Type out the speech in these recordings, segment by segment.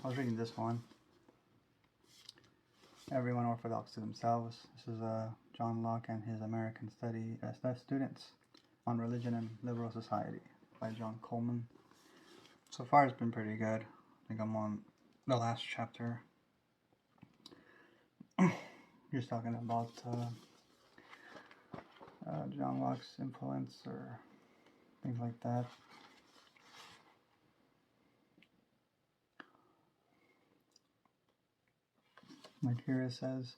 I was reading this one. Everyone orthodox to themselves. This is John Locke and his American students on religion and liberal society by John Coleman. So far, it's been pretty good. I think I'm on the last chapter. He's talking about John Locke's influence or things like that. Like here it says,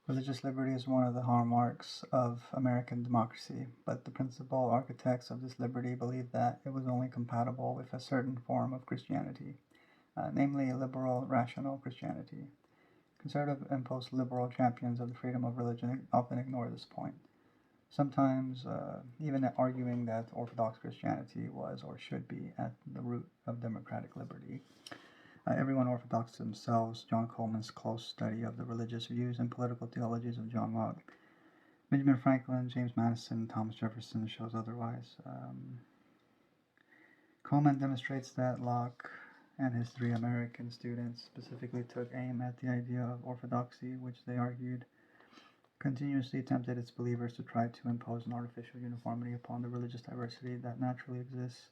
religious liberty is one of the hallmarks of American democracy, but the principal architects of this liberty believed that it was only compatible with a certain form of Christianity, namely liberal, rational Christianity. Conservative and post-liberal champions of the freedom of religion often ignore this point, sometimes even arguing that Orthodox Christianity was or should be at the root of democratic liberty. Everyone orthodox to themselves, John Coleman's close study of the religious views and political theologies of John Locke. Benjamin Franklin, James Madison, Thomas Jefferson shows otherwise. Coleman demonstrates that Locke and his three American students specifically took aim at the idea of orthodoxy, which they argued continuously tempted its believers to try to impose an artificial uniformity upon the religious diversity that naturally exists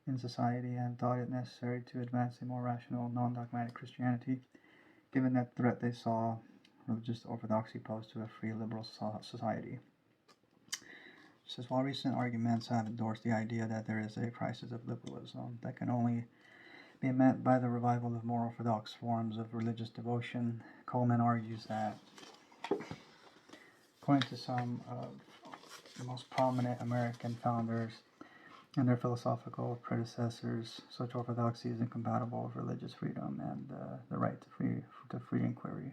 in society, and thought it necessary to advance a more rational, non-dogmatic Christianity, given that threat they saw religious orthodoxy posed to a free liberal society. It says, while recent arguments have endorsed the idea that there is a crisis of liberalism that can only be met by the revival of more orthodox forms of religious devotion, Coleman argues that, according to some of the most prominent American founders and their philosophical predecessors, such orthodoxy is incompatible with religious freedom and the right to free inquiry.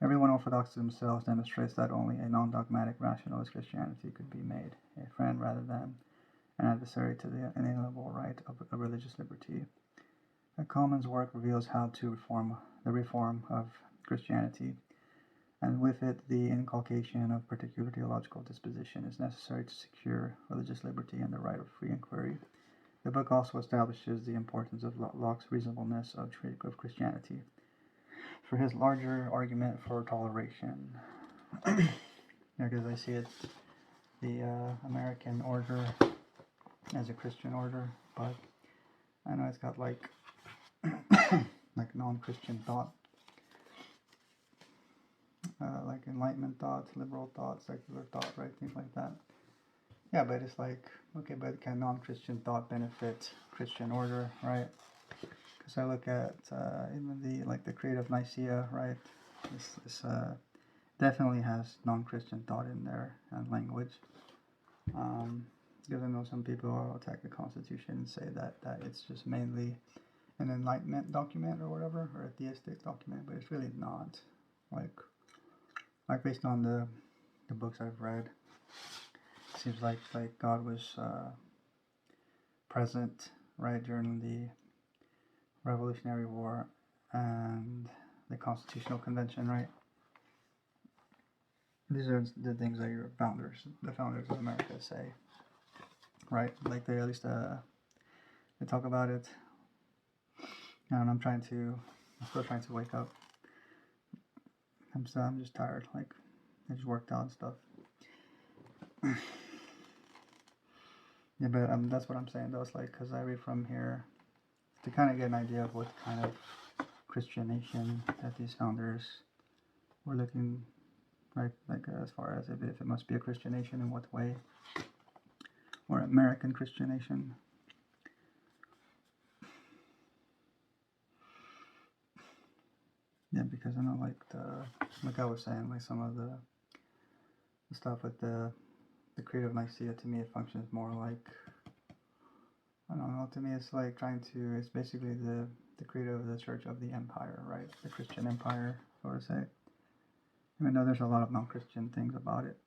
Everyone orthodox to themselves demonstrates that only a non-dogmatic rationalist Christianity could be made a friend rather than an adversary to the inalienable right of religious liberty. Coleman's work reveals how to reform of Christianity, and with it the inculcation of particular theological disposition is necessary to secure religious liberty and the right of free inquiry. The book also establishes the importance of Locke's reasonableness of Christianity for his larger argument for toleration. Because I see it, the American order as a Christian order, but I know it's got like non-Christian thought. Like Enlightenment thoughts, liberal thoughts, secular thought, right? Things like that. Yeah, but it's like, okay, but can non-Christian thought benefit Christian order, right? Because I look at even the Creed of Nicaea, right? This definitely has non-Christian thought in there and language. Because I know some people will attack the Constitution and say that it's just mainly an Enlightenment document or whatever, or a theistic document, but it's really not. Like based on the books I've read, it seems like God was present right during the Revolutionary War and the Constitutional Convention, right? These are the things that the founders of America say, right? Like they at least they talk about it. And I'm still trying to wake up. I'm just tired. Like I just worked out and stuff. Yeah, but that's what I'm saying though. It's like, because I read from here to kind of get an idea of what kind of Christian nation that these founders were looking, right? Like as far as if it must be a Christian nation, in what way, or American Christian nation. Yeah, because I know like I was saying, like some of the stuff with the Creed of Nicaea, to me it functions more like, I don't know, to me it's like it's basically the creed of the Church of the Empire, right? The Christian Empire, so to say. Even though there's a lot of non-Christian things about it,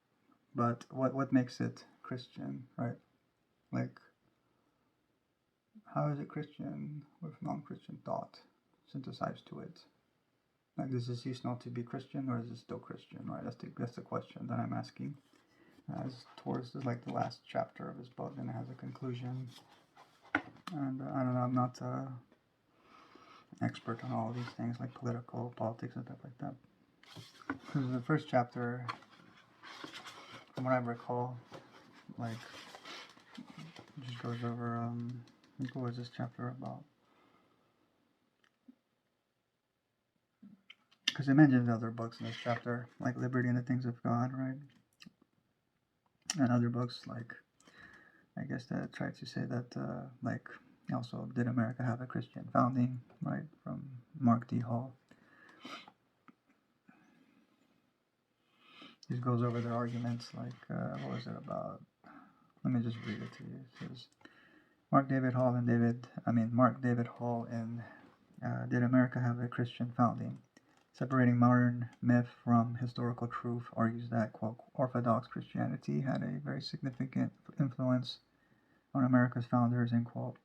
but what makes it Christian, right? Like, how is it Christian with non-Christian thought synthesized to it? Like, does this used not to be Christian, or is it still Christian, right? That's the question that I'm asking. As towards the last chapter of his book, and it has a conclusion. And I don't know, expert on all of these things, like politics and stuff like that. Because the first chapter, from what I recall, like, just goes over, what was this chapter about? Because it mentions other books in this chapter, like Liberty and the Things of God, right? And other books, like, I guess that try to say that, like, also, did America have a Christian founding, right? From Mark D. Hall. This goes over their arguments, like, what was it about? Let me just read it to you. It says, Mark David Hall in Did America Have a Christian Founding? Separating modern myth from historical truth, argues that, quote, Orthodox Christianity had a very significant influence on America's founders, end quote.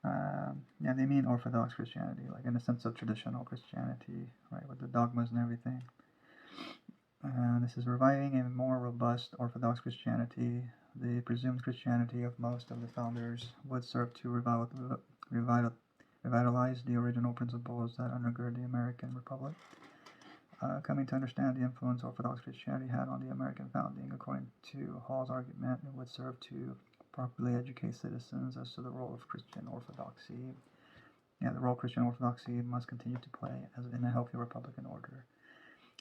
Yeah, they mean Orthodox Christianity, like in the sense of traditional Christianity, right, with the dogmas and everything. This is reviving a more robust Orthodox Christianity. The presumed Christianity of most of the founders would serve to revitalize the original principles that undergird the American Republic. Coming to understand the influence Orthodox Christianity had on the American founding, according to Hall's argument, it would serve to properly educate citizens as to the role of Christian orthodoxy. Yeah, the role Christian orthodoxy must continue to play as in a healthy republican order.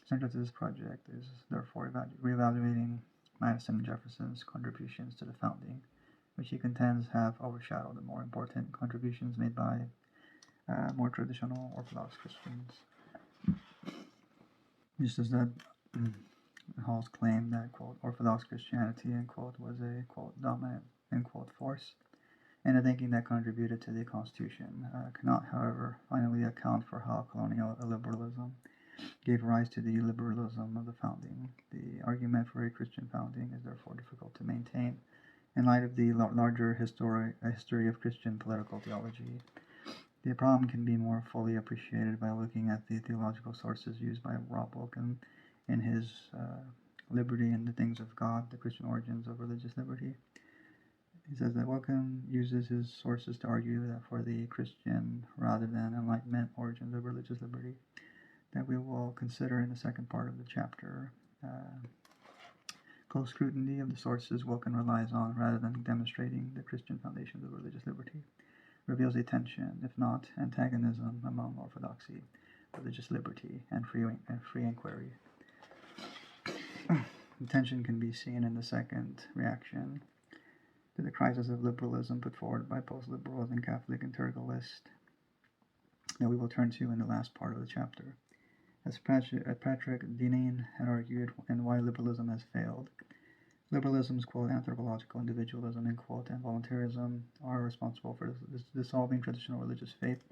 Central to this project is therefore reevaluating Madison and Jefferson's contributions to the founding, which he contends have overshadowed the more important contributions made by more traditional Orthodox Christians. Just as that Hall's claim that, quote, Orthodox Christianity, end quote, was a, quote, dominant, end quote, force in the thinking that contributed to the Constitution, cannot, however, finally account for how colonial liberalism gave rise to the liberalism of the founding. The argument for a Christian founding is therefore difficult to maintain in light of the larger history of Christian political theology. The problem can be more fully appreciated by looking at the theological sources used by Rob Wilken in his Liberty and the Things of God, the Christian Origins of Religious Liberty. He says that Wilken uses his sources to argue that for the Christian rather than Enlightenment origins of religious liberty, that we will consider in the second part of the chapter. Close scrutiny of the sources Wilken relies on rather than demonstrating the Christian foundations of religious liberty reveals a tension, if not antagonism, among orthodoxy, religious liberty, and free inquiry. The tension can be seen in the second reaction to the crisis of liberalism put forward by post-liberals and Catholic integralists that we will turn to in the last part of the chapter. As Patrick Deneen had argued, and why liberalism has failed. Liberalism's, quote, anthropological individualism, end quote, and voluntarism are responsible for dissolving traditional religious faith,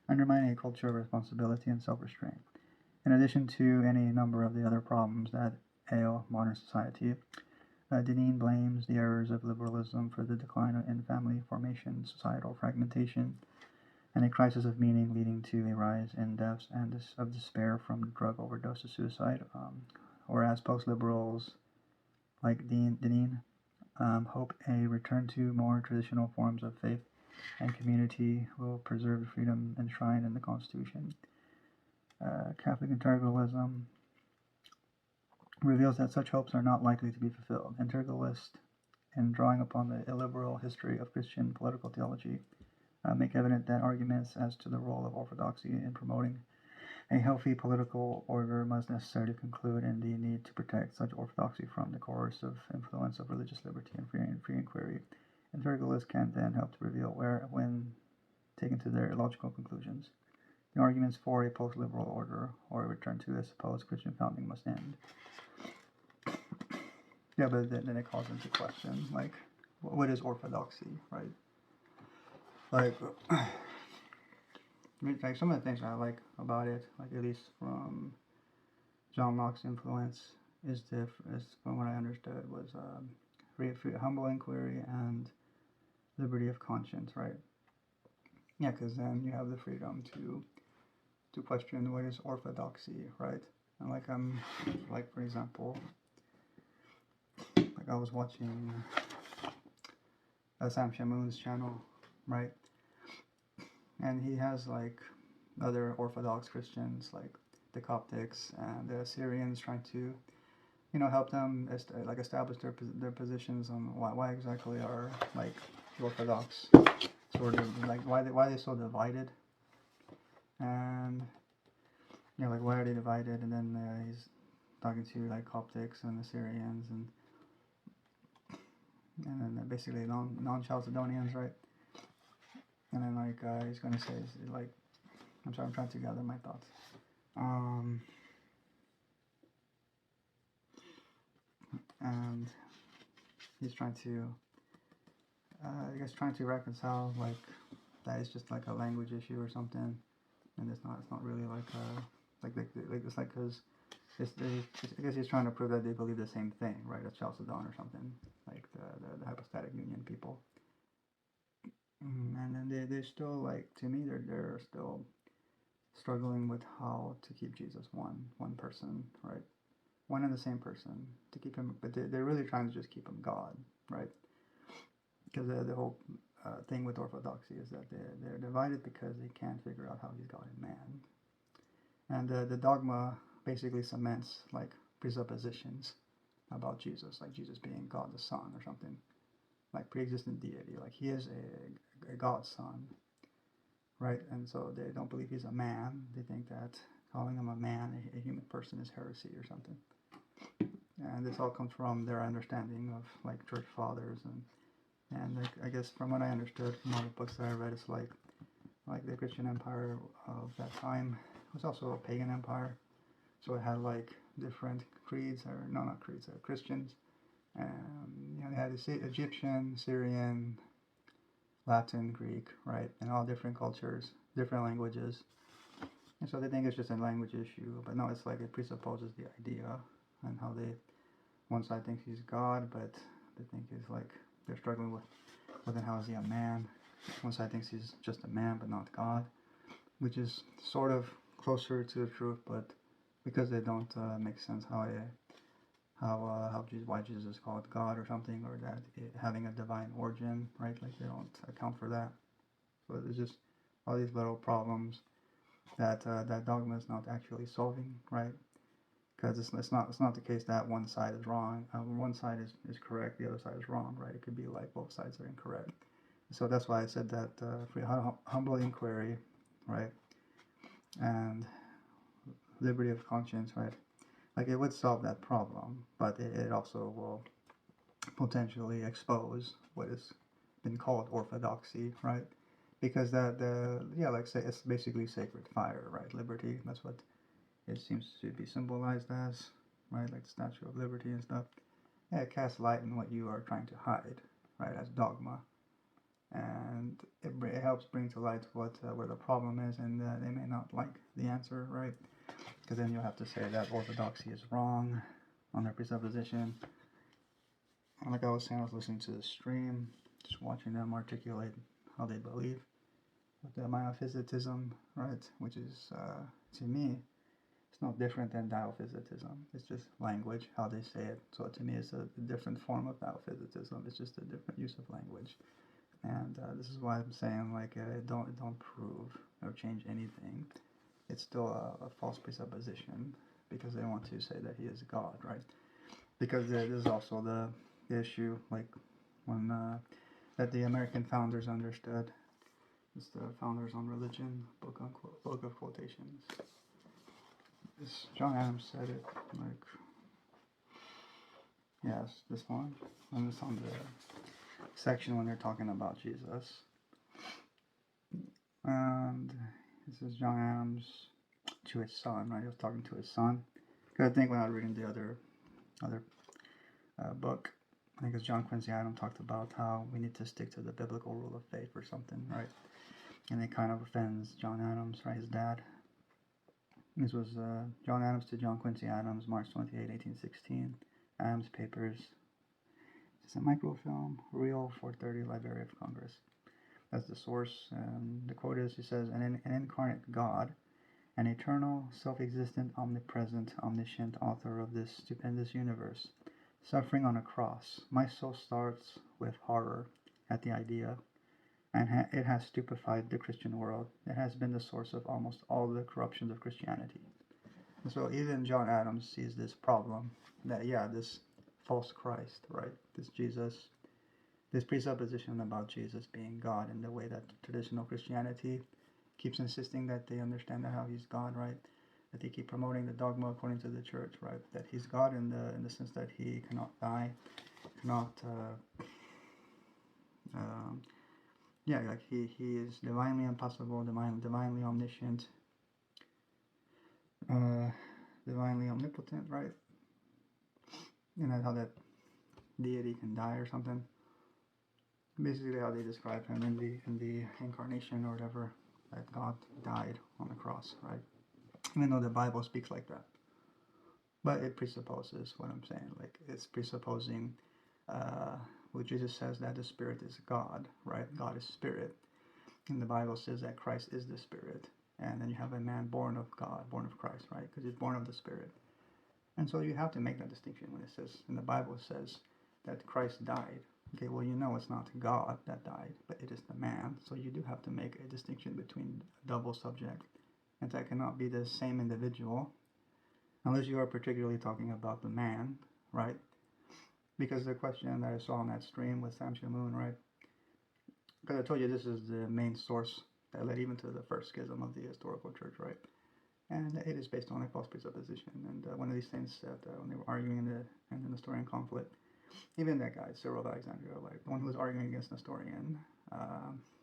undermining a culture of responsibility and self-restraint. In addition to any number of the other problems that ail modern society, Deneen blames the errors of liberalism for the decline in family formation, societal fragmentation, and a crisis of meaning leading to a rise in deaths and of despair from drug overdose to suicide. Whereas post-liberals like Deneen hope a return to more traditional forms of faith and community will preserve the freedom enshrined in the Constitution. Catholic integralism reveals that such hopes are not likely to be fulfilled. Integralists, in drawing upon the illiberal history of Christian political theology, make evident that arguments as to the role of orthodoxy in promoting a healthy political order must necessarily conclude in the need to protect such orthodoxy from the coercive influence of religious liberty and free inquiry. Integralists can then help to reveal where, when taken to their illogical conclusions, the arguments for a post-liberal order or a return to a supposed Christian founding must end. Yeah, but then it calls into question, like, what is orthodoxy, right? Like some of the things I like about it, like at least from John Locke's influence, is from what I understood, was humble inquiry and liberty of conscience, right? Yeah, because then you have the freedom to question what is orthodoxy, right? And like for example, like I was watching Sam Shamoun's channel, right? And he has like other Orthodox Christians like the Coptics and the Syrians, trying to help them like establish their positions on why exactly are like the Orthodox sort of like why they so divided, and like why are they divided, and then he's talking to like Coptics and the Syrians and then basically non-Chalcedonians, right? And then like he's gonna say like I'm sorry, I'm trying to gather my thoughts. And he's trying to I guess trying to reconcile like that is just like a language issue or something, and it's not really like it's like because I guess he's trying to prove that they believe the same thing, right, as Chalcedon or something, like the hypostatic union people. And then they still, like, to me they're still struggling with how to keep Jesus one person, right, one and the same person, to keep him, but they're really trying to just keep him God, right, because the whole thing with orthodoxy is that they're divided because they can't figure out how he's God and man, and the dogma basically cements like presuppositions about Jesus, like Jesus being God the Son or something, like pre-existent deity, like he is a God's son, right? And so they don't believe he's a man. They think that calling him a man, a human person, is heresy or something. And this all comes from their understanding of like church fathers, and like, I guess from what I understood from all the books that I read, it's like the Christian empire of that time was also a pagan empire, so it had like different creeds, or no, not creeds, Christians. They had Egyptian, Syrian, Latin, Greek, right, and all different cultures, different languages. And so they think it's just a language issue, but no, it's like it presupposes the idea, and how one side thinks he's God, but they think he's like, they're struggling with then how is he a man? One side thinks he's just a man, but not God, which is sort of closer to the truth, but because they don't make sense why Jesus is called God or something, or that having a divine origin, right? Like they don't account for that. So there's just all these little problems that that dogma is not actually solving, right? Because it's not the case that one side is wrong, one side is correct, the other side is wrong, right? It could be like both sides are incorrect. So that's why I said that for humble inquiry, right, and liberty of conscience, right? Like it would solve that problem, but it also will potentially expose what has been called orthodoxy, right? Because like say it's basically sacred fire, right? Liberty, that's what it seems to be symbolized as, right? Like the Statue of Liberty and stuff. Yeah, it casts light on what you are trying to hide, right? As dogma, and it helps bring to light what where the problem is, and they may not like the answer, right? Because then you'll have to say that orthodoxy is wrong on their presupposition. And like I was saying, I was listening to the stream, just watching them articulate how they believe with the monophysitism, right? Which is, to me, it's no different than diophysitism. It's just language, how they say it. So to me, it's a different form of diophysitism. It's just a different use of language. And this is why I'm saying, like, don't prove or change anything. It's still a false presupposition, because they want to say that he is God, right? Because there is also the issue, like, when that the American founders understood. It's the Founders on Religion, book of quotations. John Adams said it, like, yes, this one, and it's on the section when they're talking about Jesus. And this is John Adams to his son, right? He was talking to his son. Because I think when I was reading the other book, I think it's John Quincy Adams talked about how we need to stick to the biblical rule of faith or something, right? And it kind of offends John Adams, right? His dad. This was John Adams to John Quincy Adams, March 28, 1816. Adams Papers. It's a microfilm, Real 430, Library of Congress. That's the source. The quote is, he says, an incarnate God, an eternal, self-existent, omnipresent, omniscient author of this stupendous universe, suffering on a cross. My soul starts with horror at the idea. and it has stupefied the Christian world. It has been the source of almost all the corruptions of Christianity. And so even John Adams sees this problem that, yeah, this false Christ, right? This Jesus, this presupposition about Jesus being God in the way that traditional Christianity keeps insisting that they understand how he's God, right? That they keep promoting the dogma according to the church, right? That he's God in the sense that he cannot die, cannot, yeah, like he is divinely impossible, divinely omniscient, divinely omnipotent, right? You know how that deity can die or something. Basically, how they describe him in the incarnation or whatever, that God died on the cross, right? Even though the Bible speaks like that, but it presupposes what I'm saying. Like it's presupposing what Jesus says, that the Spirit is God, right? God is Spirit, and the Bible says that Christ is the Spirit, and then you have a man born of God, born of Christ, right? Because he's born of the Spirit. And so you have to make that distinction when it says, in the Bible says that Christ died. Okay, well, you know it's not God that died, but it is the man. So you do have to make a distinction between a double subject, and that cannot be the same individual, unless you are particularly talking about the man, right? Because the question that I saw on that stream with Sam Shamoon, right? Because I told you this is the main source that led even to the first schism of the historical church, right? And it is based on a false presupposition. And one of these things that when they were arguing in the Nestorian conflict, even that guy, Cyril of Alexandria, like the one who was arguing against Nestorian,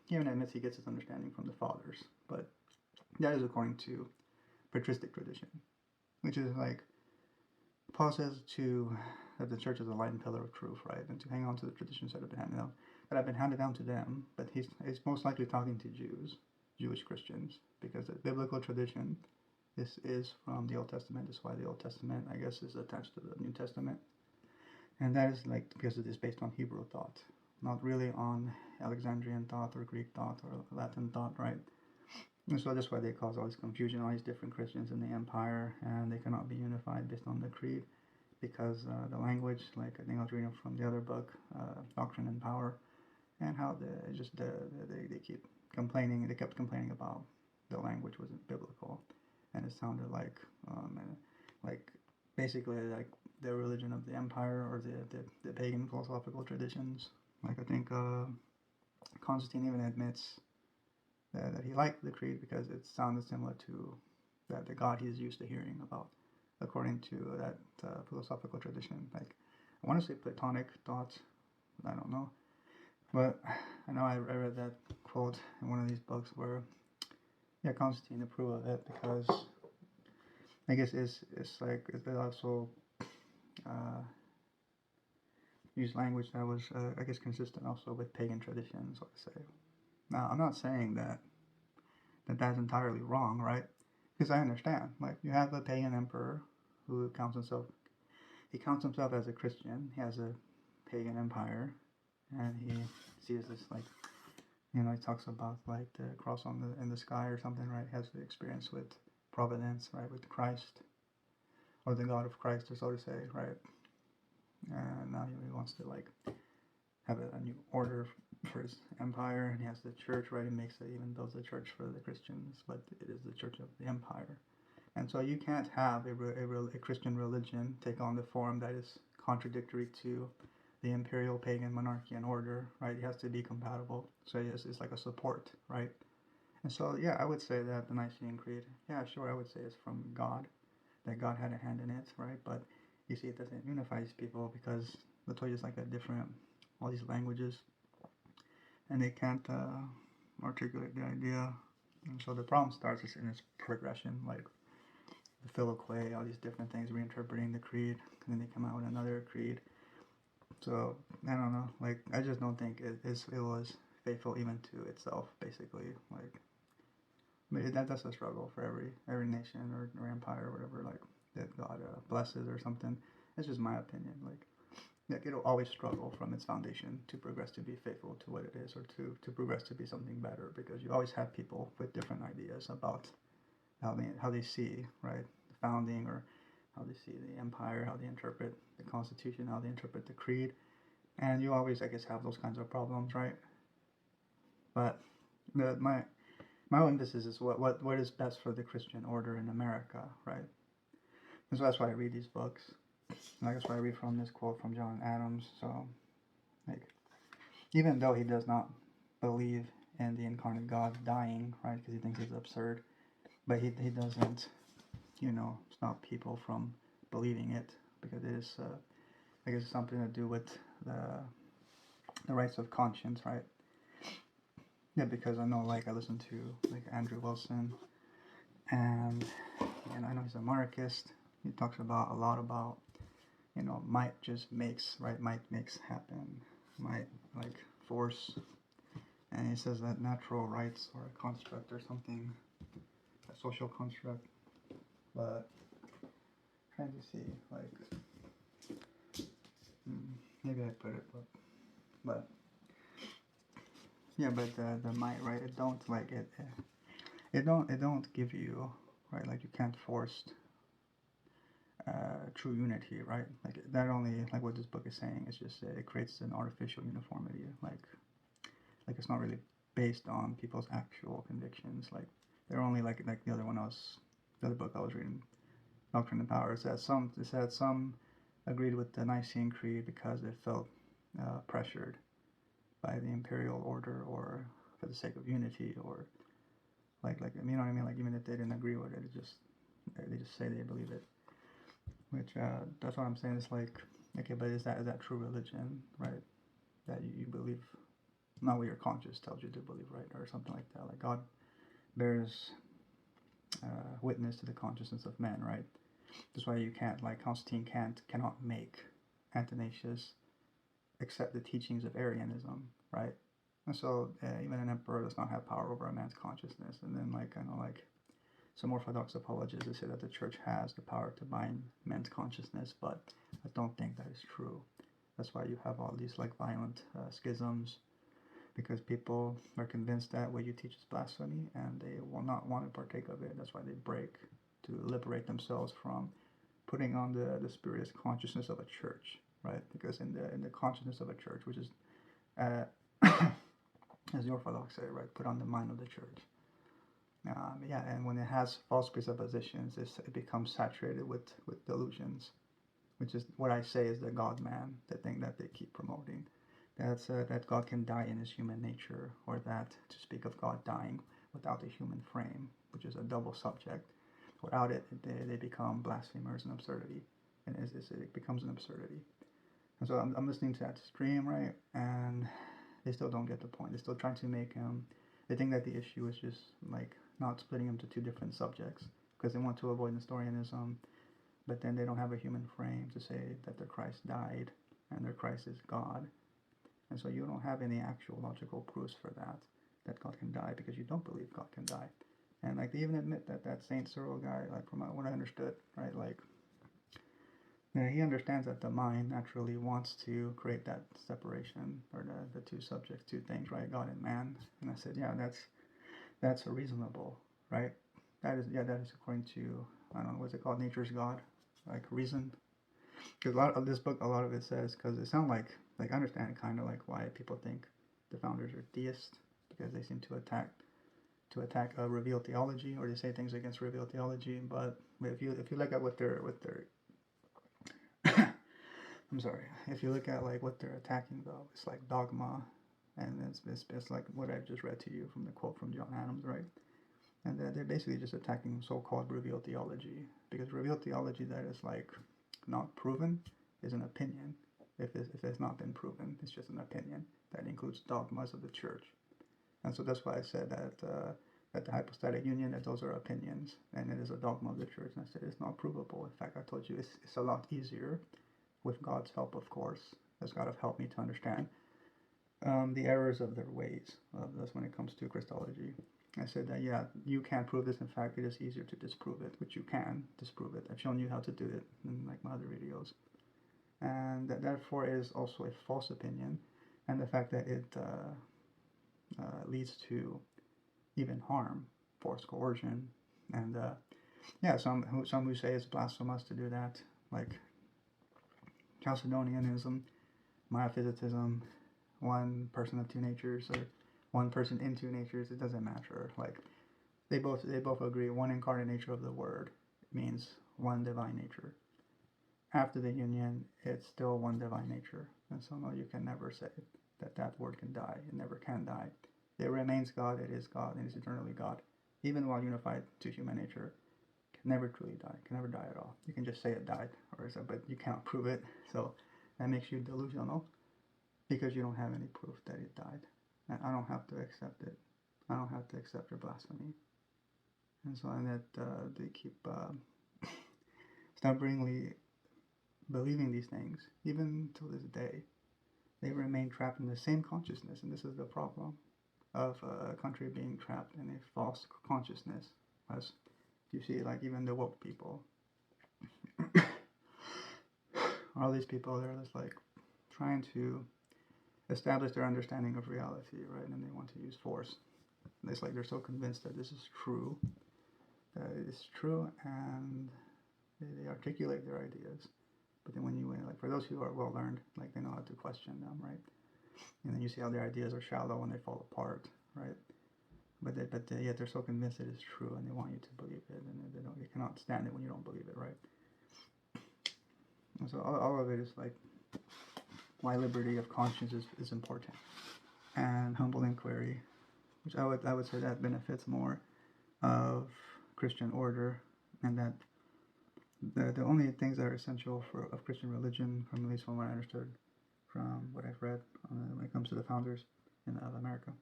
he even admits he gets his understanding from the fathers. But that is according to patristic tradition, which is like Paul says that the church is a light and pillar of truth, right? And to hang on to the traditions that have been handed down to them. But he's most likely talking to Jewish Christians, because the biblical tradition, this is from the Old Testament. That's why the Old Testament, I guess, is attached to the New Testament. And that is like because it is based on Hebrew thought, not really on Alexandrian thought or Greek thought or Latin thought, right? And so that's why they cause all this confusion, all these different Christians in the empire, and they cannot be unified based on the creed, because the language, like I think I was reading from the other book, Doctrine and Power, and how they keep complaining. They kept complaining about the language wasn't biblical, and it sounded like basically like the religion of the empire, or the pagan philosophical traditions. Like I think Constantine even admits that he liked the creed because it sounded similar to the God he's used to hearing about, according to that philosophical tradition. Like I want to say Platonic thoughts, I don't know, but I know I read that quote in one of these books where, yeah, Constantine approved of it, because I guess it's like they also use language that was I guess consistent also with pagan traditions, let's say. Now I'm not saying that that's entirely wrong, right? Because I understand, like you have a pagan emperor who counts himself as a Christian. He has a pagan empire, and he sees this, like, he talks about like the cross in the sky or something, right? He has the experience with providence, right, with Christ, or the God of Christ, or so to say, right? And now he wants to like have a new order for his empire, and he has the church, right? He makes it, even builds a church for the Christians, but it is the church of the empire. And so you can't have a Christian religion take on the form that is contradictory to the imperial pagan monarchy and order, right? It has to be compatible. So it's like a support, right? And so, yeah, I would say that the Nicene Creed, yeah, sure, I would say it's from God, that God had a hand in it, right? But you see, it doesn't unify these people, because the Torah is like a different, all these languages, and they can't articulate the idea. And so the problem starts in its progression, like the Philoquay, all these different things, reinterpreting the creed, and then they come out with another creed. So I don't know, like I just don't think it was faithful even to itself, basically. Like, that's a struggle for every nation or empire or whatever, like that God blesses or something. It's just my opinion. Like it'll always struggle from its foundation to progress to be faithful to what it is, or to progress to be something better, because you always have people with different ideas about how they see, right, the founding, or how they see the empire, how they interpret the Constitution, how they interpret the creed, and you always, I guess, have those kinds of problems, right? But my own emphasis is what is best for the Christian order in America, right? And so that's why I read these books. And that's why I read from this quote from John Adams. So, like, even though he does not believe in the incarnate God dying, right, because he thinks it's absurd, but he doesn't, stop people from believing it because it is, I guess, something to do with the rights of conscience, right? Yeah, because I know, like, I listen to like Andrew Wilson, and I know he's a monarchist. He talks about a lot about might just makes, right? Might makes happen. Might, like, force. And he says that natural rights are a construct or something, a social construct. But trying to see, like, maybe I put it, but yeah, but the might, right? It don't like it don't give you, right? Like, you can't force true unity, right? Like, that only, like, what this book is saying is just it creates an artificial uniformity, like it's not really based on people's actual convictions. Like, they're only like the other book I was reading, Doctrine and Power. It said some agreed with the Nicene Creed because they felt pressured by the imperial order, or for the sake of unity, or like you know what I mean? Like, even if they didn't agree with it, they just say they believe it. Which that's what I'm saying. It's like, okay, but is that true religion, right? That you believe not what your conscience tells you to believe, right, or something like that. Like, God bears witness to the consciousness of man, right? That's why you can't, like, Constantine cannot make Athanasius accept the teachings of Arianism, right? And so even an emperor does not have power over a man's consciousness. And then, like, I know, like, some Orthodox apologists, they say that the church has the power to bind men's consciousness, but I don't think that is true. That's why you have all these, like, violent schisms, because people are convinced that what you teach is blasphemy, and they will not want to partake of it. That's why they break, to liberate themselves from putting on the spurious consciousness of a church, right? Because in the consciousness of a church, which is as the Orthodoxy, right, put on the mind of the church. Yeah, and when it has false presuppositions, it becomes saturated with delusions, which is what I say is the God-man, the thing that they keep promoting. That's that God can die in his human nature, or that to speak of God dying without a human frame, which is a double subject. Without it, they become blasphemers and absurdity, and it becomes an absurdity. And so I'm listening to that stream, right, and they still don't get the point. They're still trying to make they think that the issue is just, like, not splitting them to two different subjects, because they want to avoid Nestorianism, but then they don't have a human frame to say that their Christ died and their Christ is God. And so you don't have any actual logical proofs for that God can die, because you don't believe God can die. And, like, they even admit that Saint Cyril guy, like, from what I understood, right, like, he understands that the mind naturally wants to create that separation, or the two subjects, two things, right, God and man. And I said, yeah, that's reasonable, right? That is according to, I don't know, what's it called, Nature's God, like, reason. Because a lot of this book, a lot of it says, because it sounds like I understand kind of, like, why people think the founders are theists, because they seem to attack revealed theology, or they say things against revealed theology. But if you look at what they're I'm sorry, if you look at, like, what they're attacking, though, it's like dogma, and it's like what I've just read to you from the quote from John Adams, right? And they're basically just attacking so-called revealed theology, because revealed theology that is, like, not proven is an opinion. If it's not been proven, it's just an opinion that includes dogmas of the church. And so that's why I said that the hypostatic union, that those are opinions, and it is a dogma of the church. And I said it's not provable. In fact, I told you it's a lot easier, with God's help, of course, as God have helped me to understand the errors of their ways. That's when it comes to Christology. I said that, yeah, you can't prove this. In fact, it is easier to disprove it, which you can disprove it. I've shown you how to do it in, like, my other videos. And that therefore is also a false opinion, and the fact that it leads to even harm, forced coercion, and yeah, some who say it's blasphemous to do that, like Chalcedonianism, Miaphysitism, one person of two natures, or one person in two natures, it doesn't matter. Like they both agree one incarnate nature of the Word means one divine nature. After the union, it's still one divine nature. And so no, you can never say that Word can die. It never can die. It remains God, it is God, and is eternally God. Even while unified to human nature, it can never truly die. It can never die at all. You can just say it died, but you cannot prove it. So that makes you delusional because you don't have any proof that it died. And I don't have to accept it. I don't have to accept your blasphemy. And so and that they keep stubbornly believing these things, even to this day. They remain trapped in the same consciousness, and this is the problem of a country being trapped in a false consciousness. As you see, like even the woke people, all these people, they're just like trying to establish their understanding of reality, right? And they want to use force. It's like they're so convinced that this is true, that it is true, and they articulate their ideas. But then when you, like for those who are well learned, like they know how to question them, right? And then you see how their ideas are shallow when they fall apart, right? But yet they're so convinced it is true, and they want you to believe it, and they cannot stand it when you don't believe it, right? And so all of it is like why liberty of conscience is important, and humble inquiry, which I would say that benefits more of Christian order, and that the only things that are essential of Christian religion, from at least from what I understood, from what I've read when it comes to the founders of America,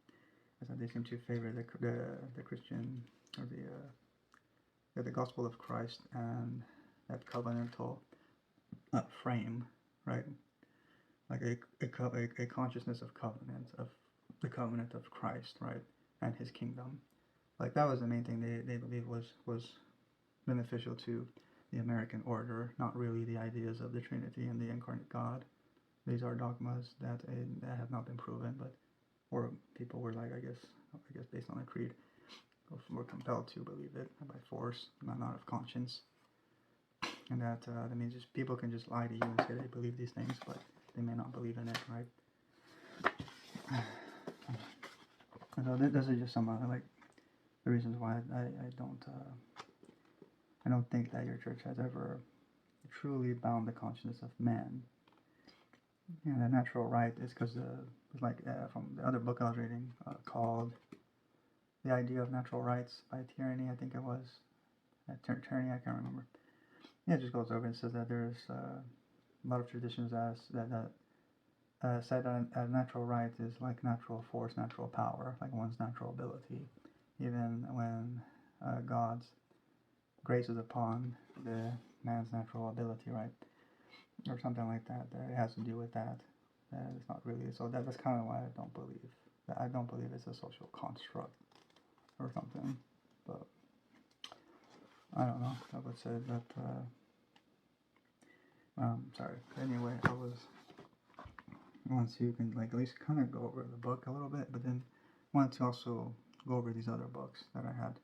is that they seem to favor the Christian or the gospel of Christ and that covenantal frame, right? Like a consciousness of covenant, of the covenant of Christ, right, and His kingdom. Like that was the main thing they believed was beneficial to the American order, not really the ideas of the Trinity and the incarnate God. These are dogmas that have not been proven, or people were like, I guess based on a creed, were compelled to believe it by force, not out of conscience. And that means just people can just lie to you and say they believe these things, but they may not believe in it, right? And so those are just some like the reasons why I don't think that your church has ever truly bound the consciousness of man. And the natural right is because like from the other book I was reading called The Idea of Natural Rights by Tyranny, I think it was. Tyranny, I can't remember. Yeah, it just goes over and says that there's a lot of traditions that said that natural right is like natural force, natural power, like one's natural ability. Even when God's grace is upon the man's natural ability, right? Or something like that. It has to do with that. It's not really. So that's kind of why I don't believe it's a social construct or something. But I don't know. I would say that. Sorry. Anyway, once you can like at least kind of go over the book a little bit, but then wanted to also go over these other books that I had.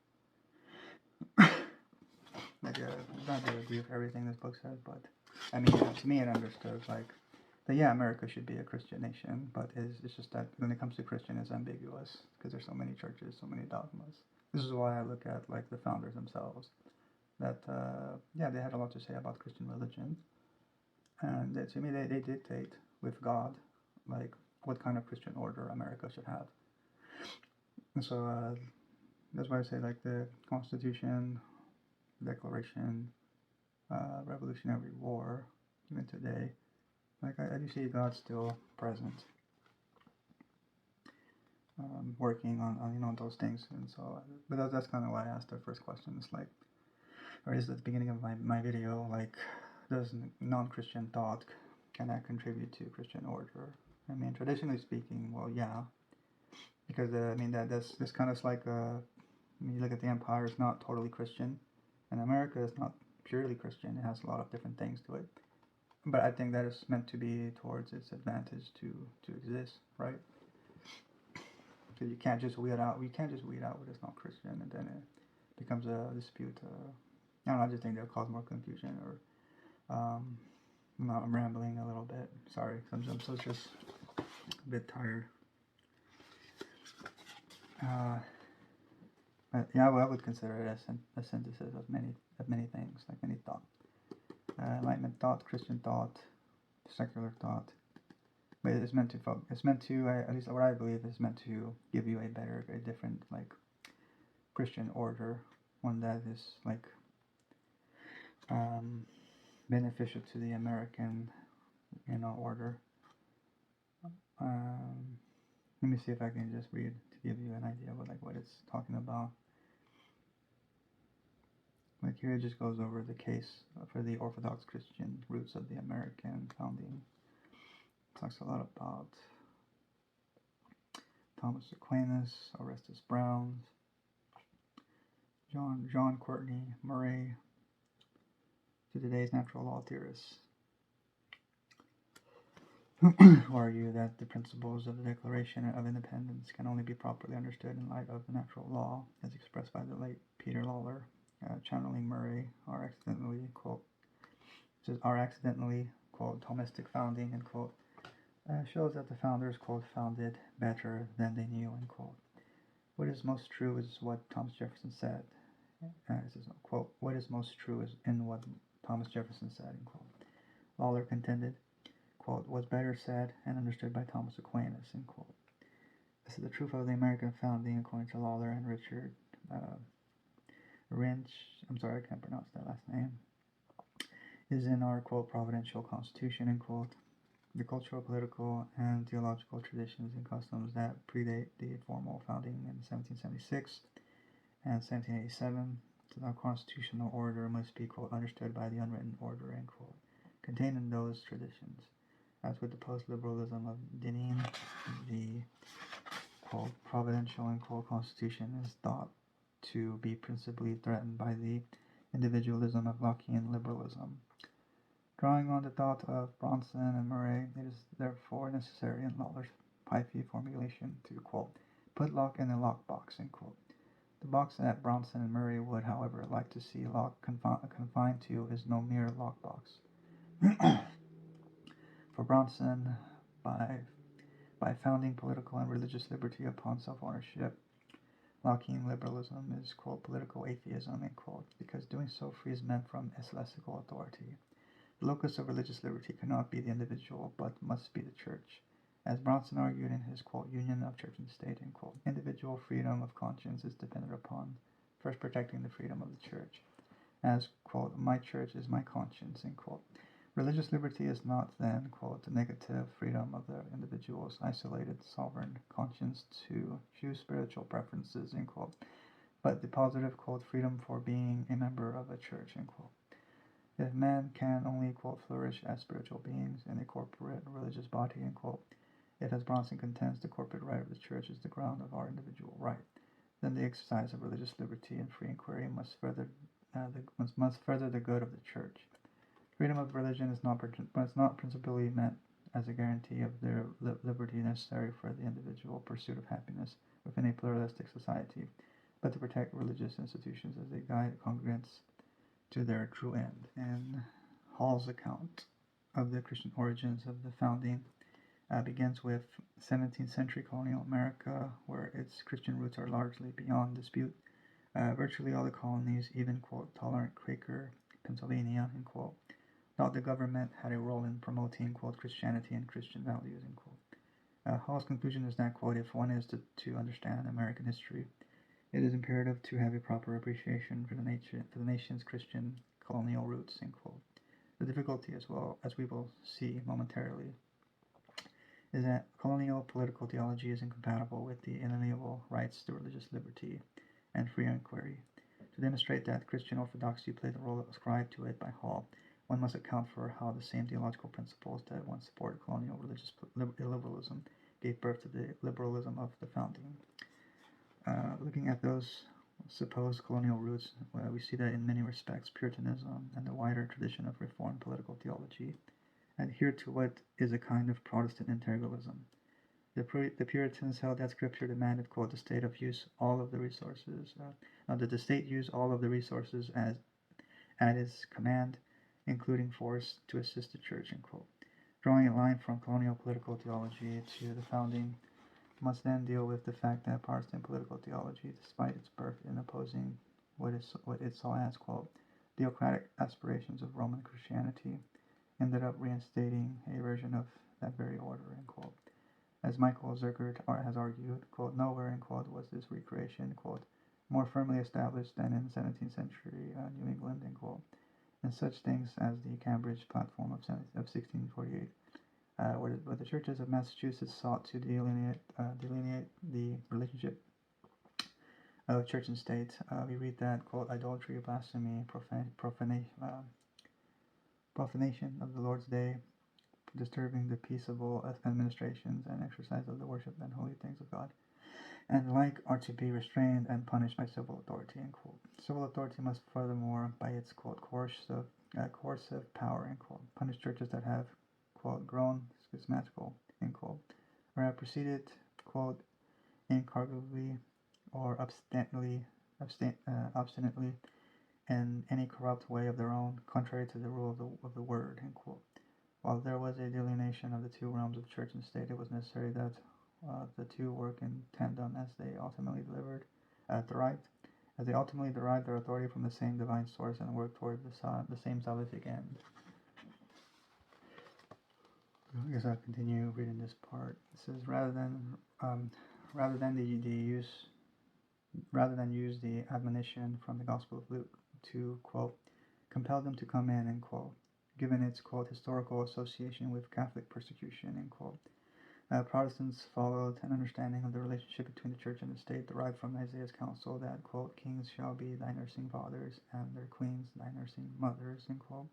Like, not to agree with everything this book says, but I mean, to me, it understood like that. Yeah, America should be a Christian nation, but it's just that when it comes to Christian, it's ambiguous because there's so many churches, so many dogmas. This is why I look at like the founders themselves. That they had a lot to say about Christian religion, and to me, they dictate with God like what kind of Christian order America should have. And so that's why I say like the Constitution, Declaration, Revolutionary War, even today, like I do see God still present, working on those things. And so, but that's kind of why I asked the first question. It's like, or is at the beginning of my video, like, does non-Christian thought, can that contribute to Christian order? I mean, traditionally speaking, well, yeah, because I mean that's kind of like when you look at the empire, it's not totally Christian, and America is not purely Christian. It has a lot of different things to it, but I think that is meant to be towards its advantage to exist, right? Because you can't just weed out. We can't just weed out what is not Christian, and then it becomes a dispute. I don't know. I just think that'll cause more confusion. Or I'm rambling a little bit. Sorry, I'm so just a bit tired. Uh, but yeah, I would consider it a synthesis of many things, like any thought. Enlightenment thought, Christian thought, secular thought. But it's meant to at least what I believe is meant to give you a different like Christian order, one that is like um, beneficial to the American, order. Um, Let me see if I can just read to give you an idea of what it's talking about. Like here it just goes over the case for the Orthodox Christian roots of the American founding. It talks a lot about Thomas Aquinas, Orestes Brown, John Courtney Murray, to today's natural law theorists who argue that the principles of the Declaration of Independence can only be properly understood in light of the natural law, as expressed by the late Peter Lawler, channeling Murray, are accidentally, quote, Thomistic founding, end quote, shows that the founders, quote, founded better than they knew, end quote. What is most true is what Thomas Jefferson said. This is, quote, what is most true is in what Thomas Jefferson said, end quote. Lawler contended, quote, was better said and understood by Thomas Aquinas, end quote. This is the truth of the American founding, according to Lawler and Richard Rynch, I'm sorry, I can't pronounce that last name, is in our, quote, providential constitution, end quote. The cultural, political, and theological traditions and customs that predate the formal founding in 1776 and 1787 to the constitutional order must be, quote, understood by the unwritten order, end quote, contained in those traditions. As with the post-liberalism of Deneen, the, quote, providential, end quote, constitution is thought to be principally threatened by the individualism of Lockean liberalism. Drawing on the thought of Bronson and Murray, it is therefore necessary in Lawler's pithy formulation to, quote, put Locke in a lockbox, end quote. The box that Bronson and Murray would, however, like to see Locke confined to is no mere lockbox. For Bronson, by founding political and religious liberty upon self-ownership, Lockean liberalism is, quote, political atheism, end quote, because doing so frees men from ecclesiastical authority. The locus of religious liberty cannot be the individual, but must be the church. As Bronson argued in his, quote, union of church and state, end quote, individual freedom of conscience is dependent upon first protecting the freedom of the church. As, quote, my church is my conscience, end quote. Religious liberty is not then, quote, the negative freedom of the individual's isolated sovereign conscience to choose spiritual preferences, end quote, but the positive, quote, freedom for being a member of a church, end quote. If man can only, quote, flourish as spiritual beings in a corporate religious body, end quote, if, as Bronson contends, the corporate right of the church is the ground of our individual right, then the exercise of religious liberty and free inquiry must further the good of the church. Freedom of religion is not principally meant as a guarantee of the liberty necessary for the individual pursuit of happiness within a pluralistic society, but to protect religious institutions as they guide congregants to their true end. And Hall's account of the Christian origins of the founding begins with 17th century colonial America, where its Christian roots are largely beyond dispute. Virtually all the colonies, even, quote, tolerant Quaker Pennsylvania, end quote, thought the government had a role in promoting, quote, Christianity and Christian values, end quote. Hall's conclusion is that, quote, if one is to understand American history, it is imperative to have a proper appreciation for the nation's Christian colonial roots, end quote. The difficulty, as well as we will see momentarily, is that colonial political theology is incompatible with the inalienable rights to religious liberty and free inquiry. To demonstrate that Christian orthodoxy played the role ascribed to it by Hall, one must account for how the same theological principles that once supported colonial religious liberalism gave birth to the liberalism of the founding. Looking at those supposed colonial roots, we see that in many respects Puritanism and the wider tradition of Reformed political theology adhere to what is a kind of Protestant integralism. The Puritans held that Scripture demanded, quote, the state use all of the resources at its command, including force, to assist the church, end quote. Drawing a line from colonial political theology to the founding, must then deal with the fact that Protestant political theology, despite its birth in opposing what it saw as, quote, theocratic aspirations of Roman Christianity, ended up reinstating a version of that very order, end quote. As Michael Zurkert has argued, quote, nowhere, end quote, was this recreation, quote, more firmly established than in 17th century New England, end quote, and such things as the Cambridge Platform of 1648, where the churches of Massachusetts sought to delineate the relationship of church and state. We read that, quote, idolatry, blasphemy, profanation of the Lord's day, disturbing the peaceable administrations and exercise of the worship and holy things of God, and the like are to be restrained and punished by civil authority, end quote. Civil authority must furthermore, by its, quote, coercive power, end quote, punish churches that have, quote, grown schismatical, end quote, or have proceeded, quote, incorrigibly or obstinately in any corrupt way of their own, contrary to the rule of the word, end quote. While there was a delineation of the two realms of church and state, it was necessary that the two work in tandem as they ultimately derived their authority from the same divine source and work toward the same salvific end. I guess I'll continue reading this part. It says, rather than use the admonition from the Gospel of Luke to, quote, compel them to come in, end quote, given its, quote, historical association with Catholic persecution, end quote. Protestants followed an understanding of the relationship between the church and the state derived from Isaiah's counsel that, quote, kings shall be thy nursing fathers and their queens thy nursing mothers, end quote.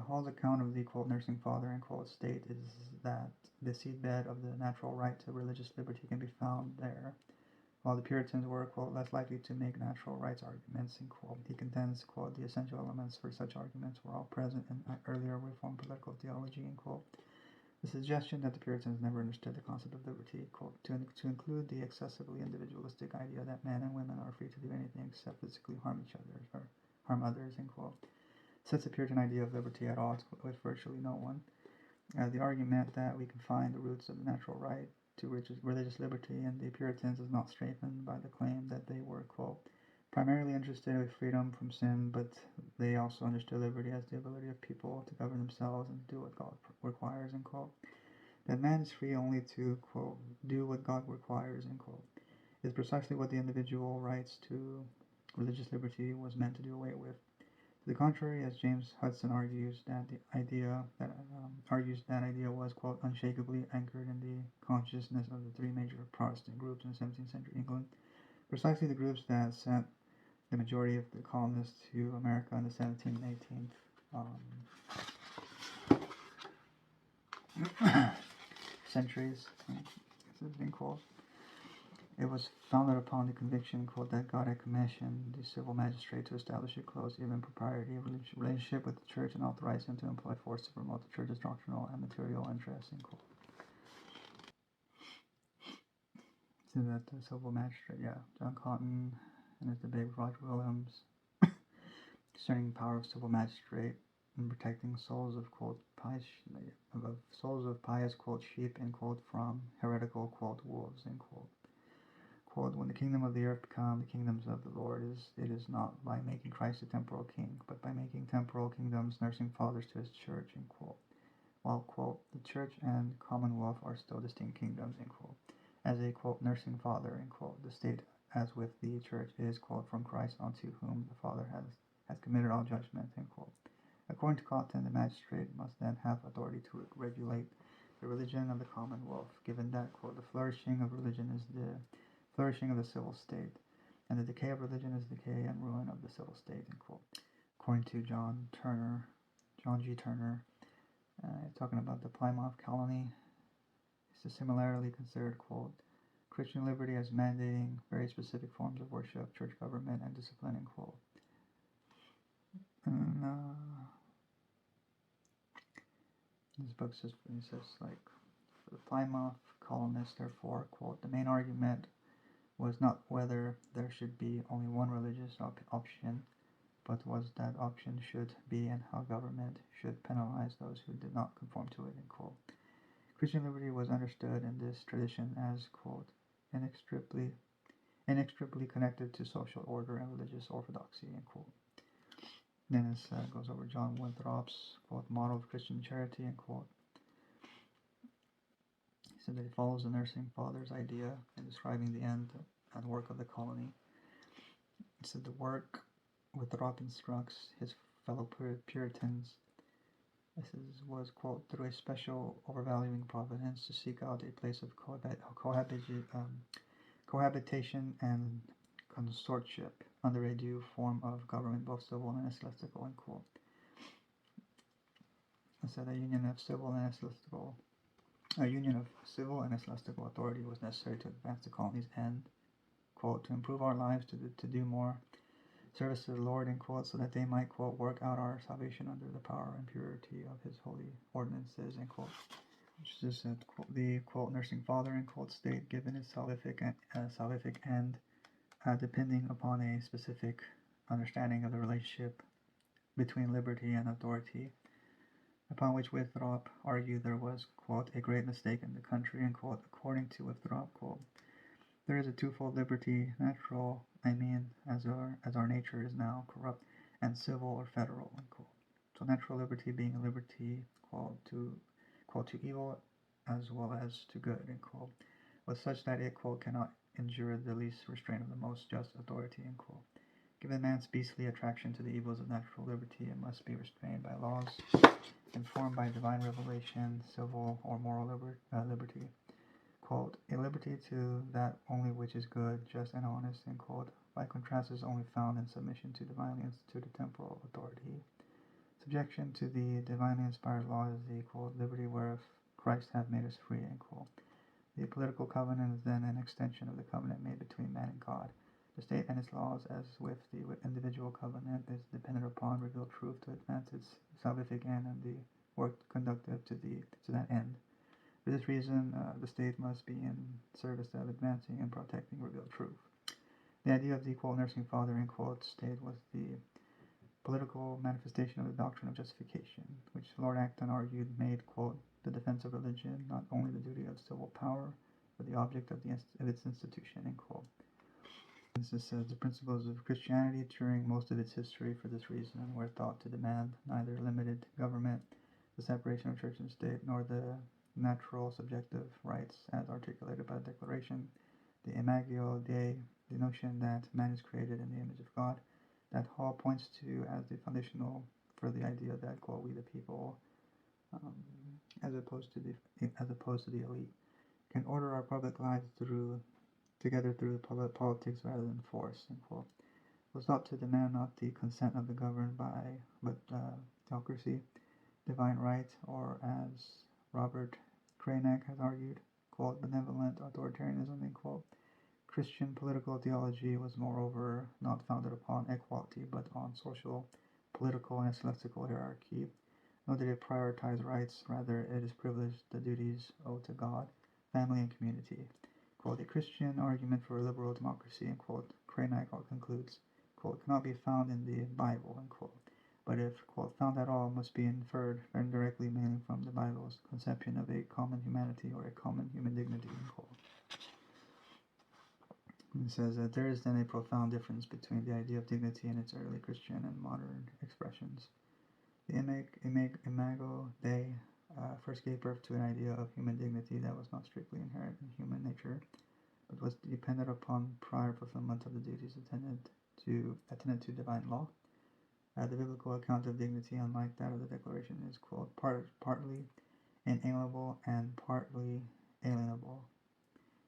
Hall's account of the, quote, nursing father, end quote, state is that the seedbed of the natural right to religious liberty can be found there, while the Puritans were, quote, less likely to make natural rights arguments, end quote. He contends, quote, the essential elements for such arguments were all present in earlier Reformed political theology, end quote. The suggestion that the Puritans never understood the concept of liberty, quote, to include the excessively individualistic idea that men and women are free to do anything except physically harm each other or harm others, end quote, sets the Puritan idea of liberty at odds with virtually no one. The argument that we can find the roots of the natural right to religious liberty in the Puritans is not strengthened by the claim that they were, quote, primarily interested in freedom from sin, but they also understood liberty as the ability of people to govern themselves and do what God requires, end quote. That man is free only to, quote, do what God requires, end quote, is precisely what the individual rights to religious liberty was meant to do away with. To the contrary, as James Hudson argues, that idea was, quote, unshakably anchored in the consciousness of the three major Protestant groups in 17th century England, precisely the groups that sent the majority of the colonists to America in the 17th and 18th centuries. This has been called. It was founded upon the conviction, quote, that God had commissioned the civil magistrate to establish a close, even propriety relationship with the church and authorize him to employ force to promote the church's doctrinal and material interests, end quote. So that the civil magistrate, John Cotton and his debate with Roger Williams concerning the power of civil magistrate in protecting souls of, quote, pious quote, sheep, end quote, from heretical, quote, wolves, end quote. Quote, when the kingdom of the earth become the kingdoms of the Lord, it is not by making Christ a temporal king, but by making temporal kingdoms nursing fathers to his church, end quote. While, quote, the church and commonwealth are still distinct kingdoms, end quote. As a, quote, nursing father, end quote, the state, as with the church, is, quote, from Christ unto whom the Father has committed all judgment, end quote. According to Cotton, the magistrate must then have authority to regulate the religion of the commonwealth, given that, quote, the flourishing of religion is the flourishing of the civil state, and the decay of religion is the decay and ruin of the civil state, end quote. According to John G. Turner, talking about the Plymouth colony, is similarly considered, quote, Christian liberty as mandating very specific forms of worship, church government, and discipline, end quote. And this book says like, for the Plymouth colonists, therefore, quote, the main argument was not whether there should be only one religious option, but was that option should be and how government should penalize those who did not conform to it, end quote. Christian liberty was understood in this tradition as, quote, inextricably connected to social order and religious orthodoxy, end quote. Then this goes over John Winthrop's, quote, model of Christian charity, end quote. He said that he follows the nursing father's idea in describing the end and work of the colony. He said the work Winthrop instructs his fellow Puritans was, quote, through a special overvaluing providence to seek out a place of cohabitation and consortship under a due form of government, both civil and ecclesiastical, end quote. It said a union of civil and ecclesiastical authority was necessary to advance the colony's end, quote, to improve our lives, to do more service to the Lord, end quote, so that they might, quote, work out our salvation under the power and purity of his holy ordinances, end quote. Which is the, quote, nursing father, end quote, state given its salvific end, depending upon a specific understanding of the relationship between liberty and authority, upon which Winthrop argued there was, quote, a great mistake in the country, end quote. According to Winthrop, quote, there is a twofold liberty, natural, as our nature is now corrupt, and civil or federal, end quote. So natural liberty being a liberty, quote, to evil as well as to good, end quote, was such that it, quote, cannot endure the least restraint of the most just authority, end quote. Given man's beastly attraction to the evils of natural liberty, it must be restrained by laws, informed by divine revelation, civil or moral liberty. Quote, a liberty to that only which is good, just, and honest, end quote, by contrast is only found in submission to divinely instituted temporal authority. Subjection to the divinely inspired law is the, quote, liberty whereof Christ hath made us free, end quote. The political covenant is then an extension of the covenant made between man and God. The state and its laws, as with the individual covenant, is dependent upon revealed truth to advance its salvific end and the work conductive to that end. For this reason, the state must be in service of advancing and protecting revealed truth. The idea of the, quote, nursing father, end quote, state was the political manifestation of the doctrine of justification, which Lord Acton argued made, quote, the defense of religion not only the duty of civil power, but the object of its institution, end quote. This says the principles of Christianity during most of its history, for this reason, were thought to demand neither limited government, the separation of church and state, nor the natural subjective rights as articulated by the Declaration, the Imago Dei, the notion that man is created in the image of God, that Hall points to as the foundational for the idea that, quote, we the people, as opposed to the elite, can order our public lives together through public politics rather than force, end quote. It was thought to demand not the consent of the governed by, but theocracy, divine right, or as Robert Cranach has argued, quote, benevolent authoritarianism, end quote. Christian political theology was moreover not founded upon equality, but on social, political, and ecclesiastical hierarchy. Nor did it prioritize rights, rather it is privileged the duties owed to God, family, and community. Quote, a Christian argument for liberal democracy, end quote, Cranach concludes, quote, cannot be found in the Bible, end quote. But if, quote, found at all, must be inferred indirectly, mainly from the Bible's conception of a common humanity or a common human dignity, end quote. And it says that there is then a profound difference between the idea of dignity in its early Christian and modern expressions. The Imago Dei first gave birth to an idea of human dignity that was not strictly inherent in human nature, but was dependent upon prior fulfillment of the duties attendant to divine law. The biblical account of dignity, unlike that of the Declaration, is, quote, partly inalienable and partly alienable,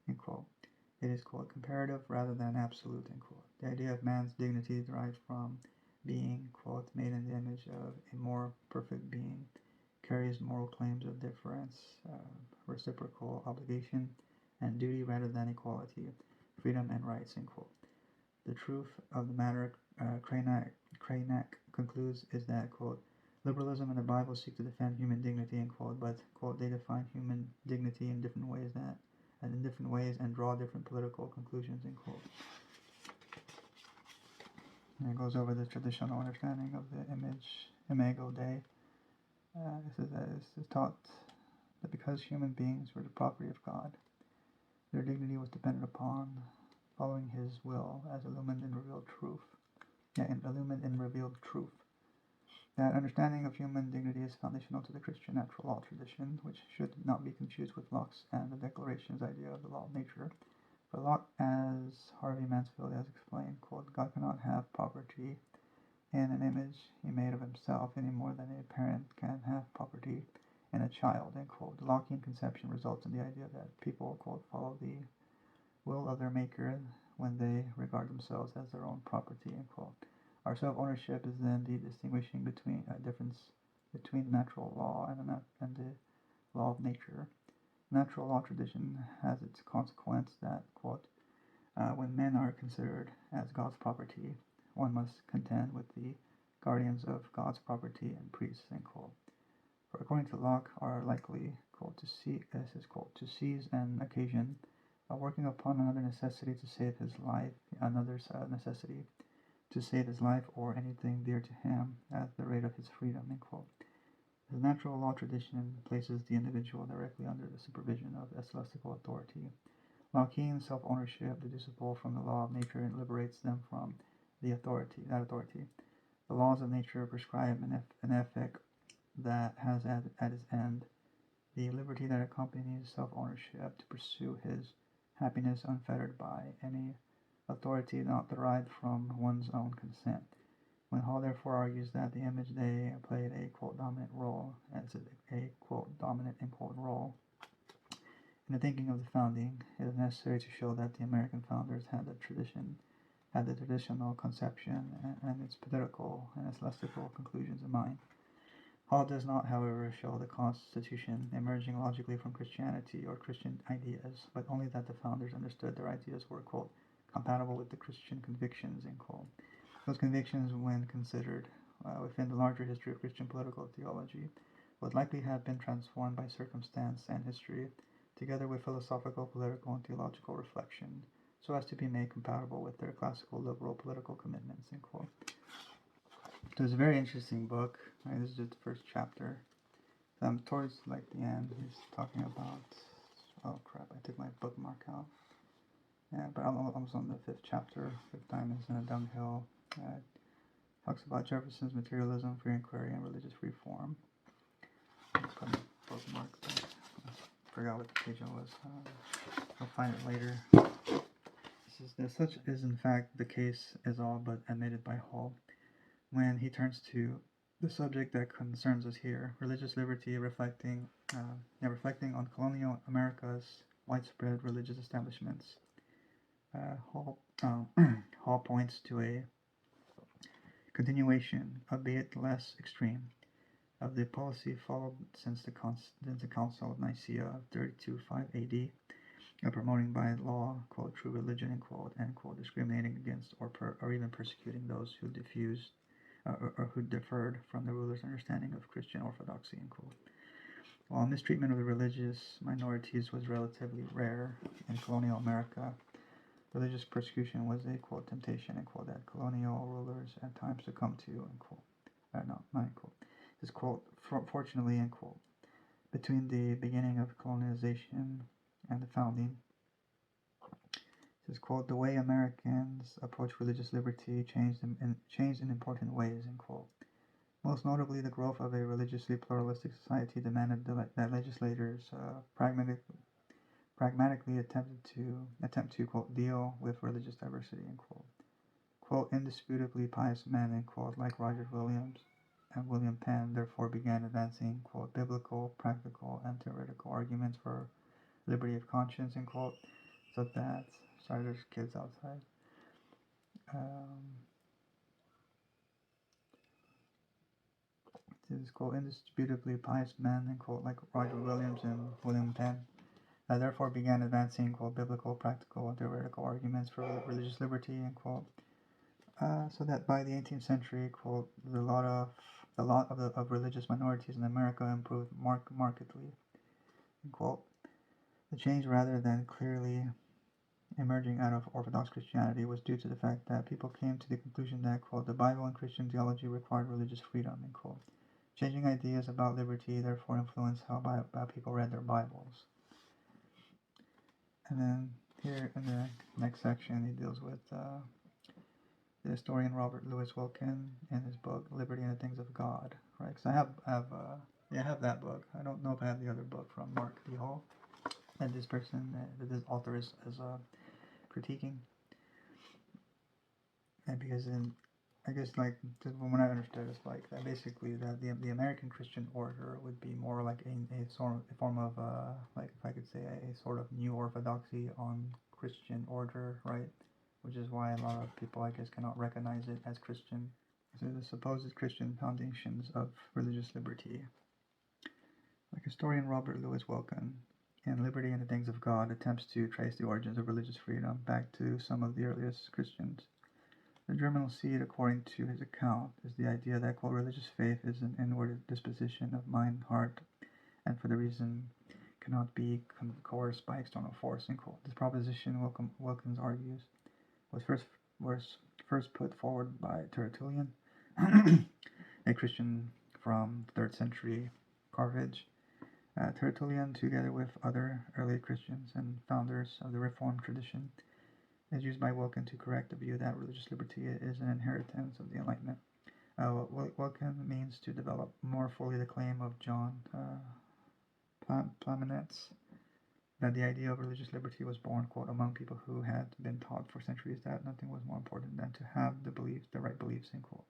end quote. It is, quote, comparative rather than absolute, end quote. The idea of man's dignity derives from being, quote, made in the image of a more perfect being, carries moral claims of difference, reciprocal obligation, and duty rather than equality, freedom and rights, end quote. The truth of the matter, Cranach concludes, is that, quote, liberalism and the Bible seek to defend human dignity, end quote, but, quote, they define human dignity in different ways and draw different political conclusions, end quote. And it goes over the traditional understanding of the Imago Dei. It says that it's taught that because human beings were the property of God, their dignity was dependent upon following His will as illumined in revealed truth. That understanding of human dignity is foundational to the Christian natural law tradition, which should not be confused with Locke's and the Declaration's idea of the law of nature. For Locke, as Harvey Mansfield has explained, quote, God cannot have property in an image He made of Himself any more than a parent can have property in a child, end quote. The Lockean conception results in the idea that people, quote, follow the will of their maker when they regard themselves as their own property, end quote. Our self-ownership is then the distinguishing difference between natural law and the law of nature. Natural law tradition has its consequence that, quote, when men are considered as God's property, one must contend with the guardians of God's property and priests, end quote. For according to Locke, are likely, quote, to seize an occasion by working upon another necessity to save his life, another's necessity to save his life or anything dear to him at the rate of his freedom, end quote. The natural law tradition places the individual directly under the supervision of a celestial authority. Lockean self-ownership, deducible from the law of nature, liberates them from that authority. The laws of nature prescribe an ethic that has at its end the liberty that accompanies self-ownership to pursue his happiness unfettered by any authority not derived from one's own consent. When Hall therefore argues that the image they played a, quote, dominant role, in the thinking of the founding, it is necessary to show that the American founders had the traditional conception and its political and its lexical conclusions in mind. Hall does not, however, show the Constitution emerging logically from Christianity or Christian ideas, but only that the founders understood their ideas were, quote, compatible with the Christian convictions, end quote. Those convictions, when considered within the larger history of Christian political theology, would likely have been transformed by circumstance and history, together with philosophical, political, and theological reflection, so as to be made compatible with their classical liberal political commitments, end quote. So it's a very interesting book. This is just the first chapter. Towards like the end, he's talking about, oh crap, I took my bookmark out. Yeah, but I'm almost on the fifth chapter. Fifth Time is in a dunghill. Talks about Jefferson's materialism, free inquiry, and religious reform. Put my bookmark there. I forgot what the page I was. I'll find it later. Such is in fact the case is all but admitted by Hall when he turns to the subject that concerns us here, religious liberty, reflecting on colonial America's widespread religious establishments. Hall points to a continuation, albeit less extreme, of the policy followed since the Council of Nicaea of 32-5 AD, promoting by law, quote, true religion, end quote, discriminating against or even persecuting those who or who differed from the ruler's understanding of Christian orthodoxy, end quote. While mistreatment of the religious minorities was relatively rare in colonial America, religious persecution was a, quote, temptation, end quote, that colonial rulers at times succumbed to, end quote. Not end quote. This quote, fortunately, end quote, between the beginning of colonization and the founding, this quote, the way Americans approach religious liberty changed in important ways, end quote. Most notably, the growth of a religiously pluralistic society demanded that legislators pragmatically attempt to quote, deal with religious diversity, end quote. Quote, indisputably pious men, end quote, like Roger Williams and William Penn, therefore began advancing, quote, biblical, practical, and theoretical arguments for liberty of conscience, end quote, so that, sorry, there's kids outside. This is, quote, indisputably pious men, end quote, like Roger Williams and William Penn, therefore began advancing, quote, biblical, practical, and theoretical arguments for religious liberty, end quote, so that by the 18th century, quote, the lot of religious minorities in America improved markedly, end quote. The change, rather than clearly emerging out of Orthodox Christianity, was due to the fact that people came to the conclusion that, quote, the Bible and Christian theology required religious freedom, end quote. Changing ideas about liberty therefore influenced how people read their Bibles. And then here in the next section, he deals with the historian Robert Louis Wilkin in his book Liberty and the Things of God, right? Because I have that book. I don't know if I have the other book from Mark D. Hall that this author is critiquing. And because I guess like from what I understood, it's like that basically that the American Christian order would be more like a form of like if I could say a sort of new orthodoxy on Christian order, right? Which is why a lot of people I guess cannot recognize it as Christian. So the supposed Christian foundations of religious liberty. Like historian Robert Louis Wilkin in Liberty and the Things of God attempts to trace the origins of religious freedom back to some of the earliest Christians. The germinal seed, according to his account, is the idea that, quote, religious faith is an inward disposition of mind, heart, and for the reason cannot be coerced by external force, end quote. This proposition, Wilkins argues, was first put forward by Tertullian, a Christian from the 3rd century Carthage. Tertullian, together with other early Christians and founders of the Reformed tradition, is used by Wilkin to correct the view that religious liberty is an inheritance of the Enlightenment. Wilkin means to develop more fully the claim of John Plamenet's that the idea of religious liberty was born, quote, among people who had been taught for centuries that nothing was more important than to have the right beliefs, end quote,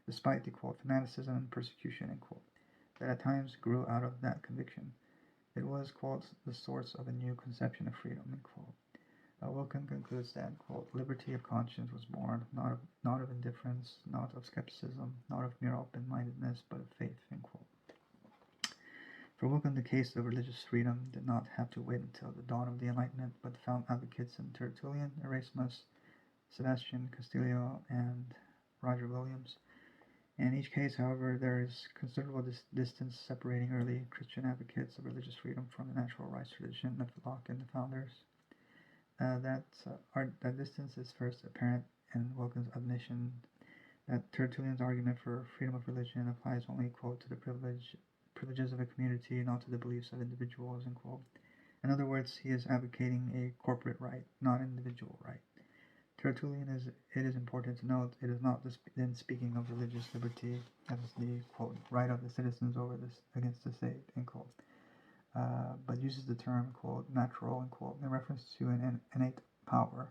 despite the, quote, fanaticism and persecution, end quote, that at times grew out of that conviction. It was, quote, the source of a new conception of freedom, end quote. Wilkin concludes that, quote, liberty of conscience was born not of indifference, not of skepticism, not of mere open-mindedness, but of faith, end quote. For Wilkin, the case of religious freedom did not have to wait until the dawn of the Enlightenment, but found advocates in Tertullian, Erasmus, Sebastian Castillo, and Roger Williams. In each case, however, there is considerable distance separating early Christian advocates of religious freedom from the natural rights tradition of Locke and the founders. That distance is first apparent in Wilkin's admission that Tertullian's argument for freedom of religion applies only, quote, to the privileges of a community, not to the beliefs of individuals, end quote. In other words, he is advocating a corporate right, not an individual right. Tertullian it is important to note, it is not then speaking of religious liberty as the, quote, right of the citizens over against the state, end quote. But uses the term, quote, natural, end quote, in reference to an innate power.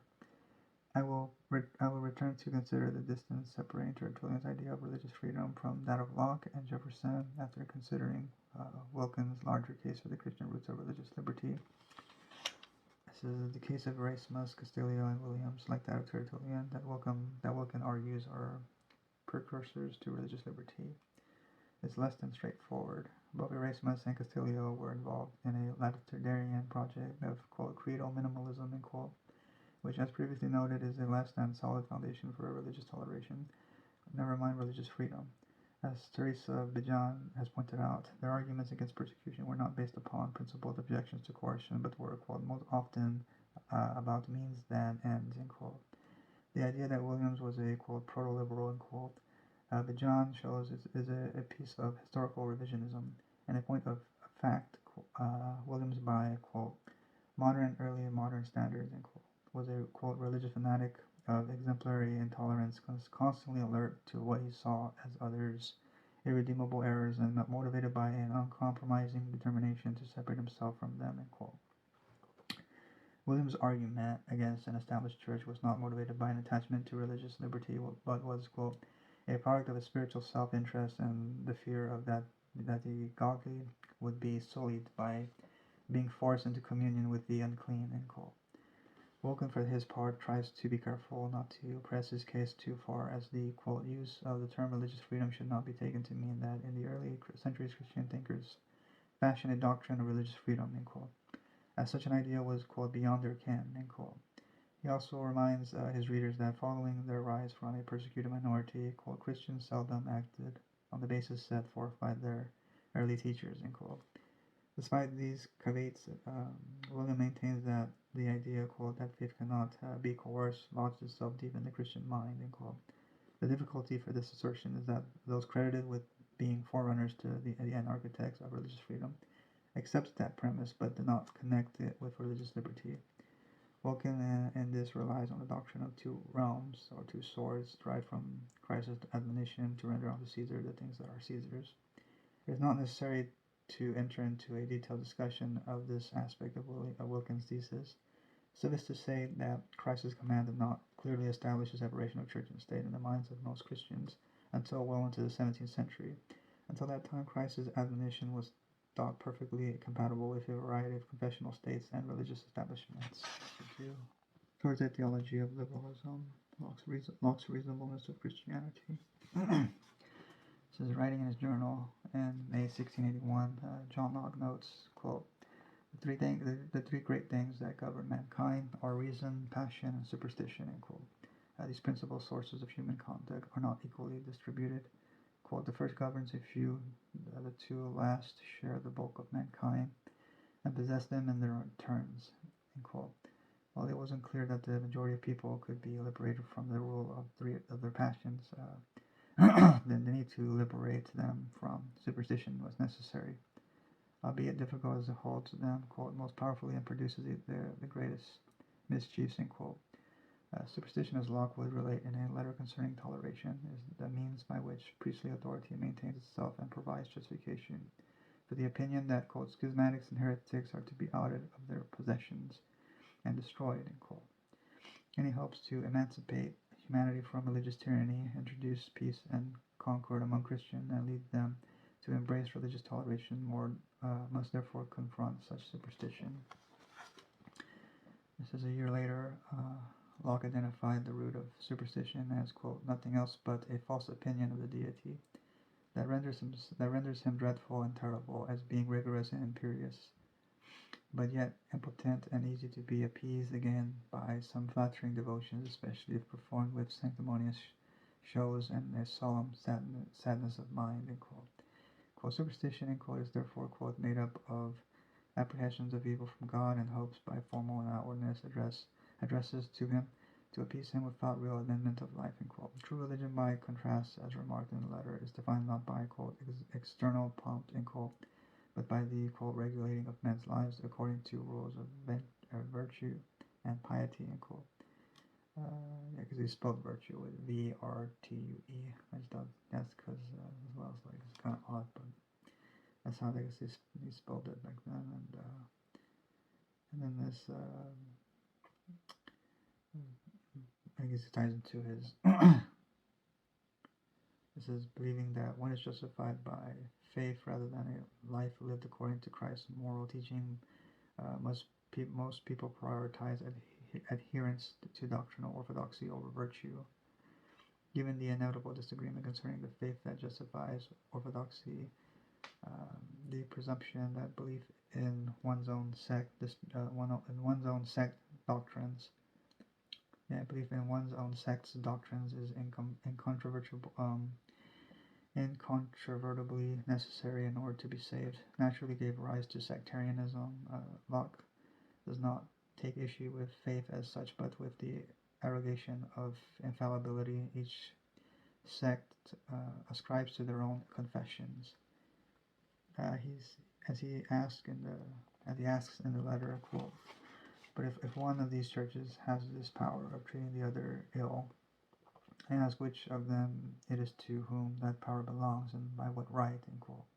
I will return to consider the distance separating Tertullian's idea of religious freedom from that of Locke and Jefferson after considering Wilkin's larger case for the Christian roots of religious liberty. This is the case of Erasmus, Castillo, and Williams, like that of Tertullian, that Wilkin argues are precursors to religious liberty. It's less than straightforward. Both Erasmus and Castillo were involved in a Latitudinarian project of, quote, creedal minimalism, end quote, which, as previously noted, is a less than solid foundation for religious toleration, never mind religious freedom. As Teresa Bijan has pointed out, their arguments against persecution were not based upon principled objections to coercion, but were, quote, most often about means than ends, end quote. The idea that Williams was a, quote, proto-liberal, end quote, Bijan shows is a piece of historical revisionism and a point of fact. Williams, by, quote, early modern standards, end quote, was a, quote, religious fanatic of exemplary intolerance, constantly alert to what he saw as others' irredeemable errors and motivated by an uncompromising determination to separate himself from them, end quote. Williams' argument against an established church was not motivated by an attachment to religious liberty, but was, quote, a product of a spiritual self-interest and the fear of that the godly would be sullied by being forced into communion with the unclean, end quote. Wilkin, for his part, tries to be careful not to press his case too far, as the, quote, use of the term religious freedom should not be taken to mean that in the early centuries Christian thinkers fashioned a doctrine of religious freedom, end quote, as such an idea was, quote, beyond their ken, end quote. He also reminds his readers that following their rise from a persecuted minority, quote, Christians seldom acted on the basis set forth by their early teachers, end quote. Despite these caveats, William maintains that the idea, quote, that faith cannot be coerced lodged itself deep in the Christian mind, end quote. The difficulty for this assertion is that those credited with being forerunners to the end architects of religious freedom, accepts that premise but does not connect it with religious liberty. Wilkin in this relies on the doctrine of two realms, or two swords, derived from Christ's admonition to render unto Caesar the things that are Caesar's. It is not necessary to enter into a detailed discussion of this aspect of Wilkin's thesis. Suffice to say that Christ's command did not clearly establish the separation of church and state in the minds of most Christians until well into the 17th century. Until that time, Christ's admonition was thought perfectly compatible with a variety of confessional states and religious establishments. Towards the theology of liberalism, Locke's reasonableness of Christianity. This is writing in his journal in May 1681. John Locke notes, quote, the three great things that govern mankind are reason, passion, and superstition, end quote. These principal sources of human conduct are not equally distributed. Quote, the first governs a few, the two last share the bulk of mankind and possess them in their turns, end quote. While it wasn't clear that the majority of people could be liberated from the rule of their passions, then the need to liberate them from superstition was necessary. Albeit difficult as it holds them, quote, most powerfully and produces the greatest mischiefs, end quote. Superstition, as Locke would relate in a letter concerning toleration, is the means by which priestly authority maintains itself and provides justification for the opinion that, quote, schismatics and heretics are to be outed of their possessions and destroyed, end quote. And he hopes to emancipate humanity from religious tyranny, introduce peace and concord among Christians, and lead them to embrace religious toleration must therefore confront such superstition. This is a year later. Locke identified the root of superstition as, quote, nothing else but a false opinion of the deity that renders him dreadful and terrible, as being rigorous and imperious, but yet impotent and easy to be appeased again by some flattering devotions, especially if performed with sanctimonious shows and a solemn sadness of mind, end quote. Quote, superstition, end quote, is therefore, quote, made up of apprehensions of evil from God and hopes by formal and outwardness addresses to him to appease him without real amendment of life, end quote. True religion, by contrast, as remarked in the letter, is defined not by, quote, external pomp, end quote, but by the, quote, regulating of men's lives according to rules of virtue and piety, end quote. Because he spelled virtue with V-R-T-U-E. I just thought that's because, as well, it's like, it's kind of odd, but that's how they he spelled it back then. And then this, I guess it ties into his, this is believing that one is justified by faith rather than a life lived according to Christ's moral teaching. Most people prioritize adherence to doctrinal orthodoxy over virtue. Given the inevitable disagreement concerning the faith that justifies orthodoxy, the presumption that belief in one's own sect, doctrines, belief in one's own sect's doctrines is incontrovertibly necessary in order to be saved, naturally gave rise to sectarianism. Locke does not take issue with faith as such, but with the arrogation of infallibility each sect ascribes to their own confessions. He asks in the letter, quote, but if one of these churches has this power of treating the other ill, and ask which of them it is to whom that power belongs, and by what right, end quote.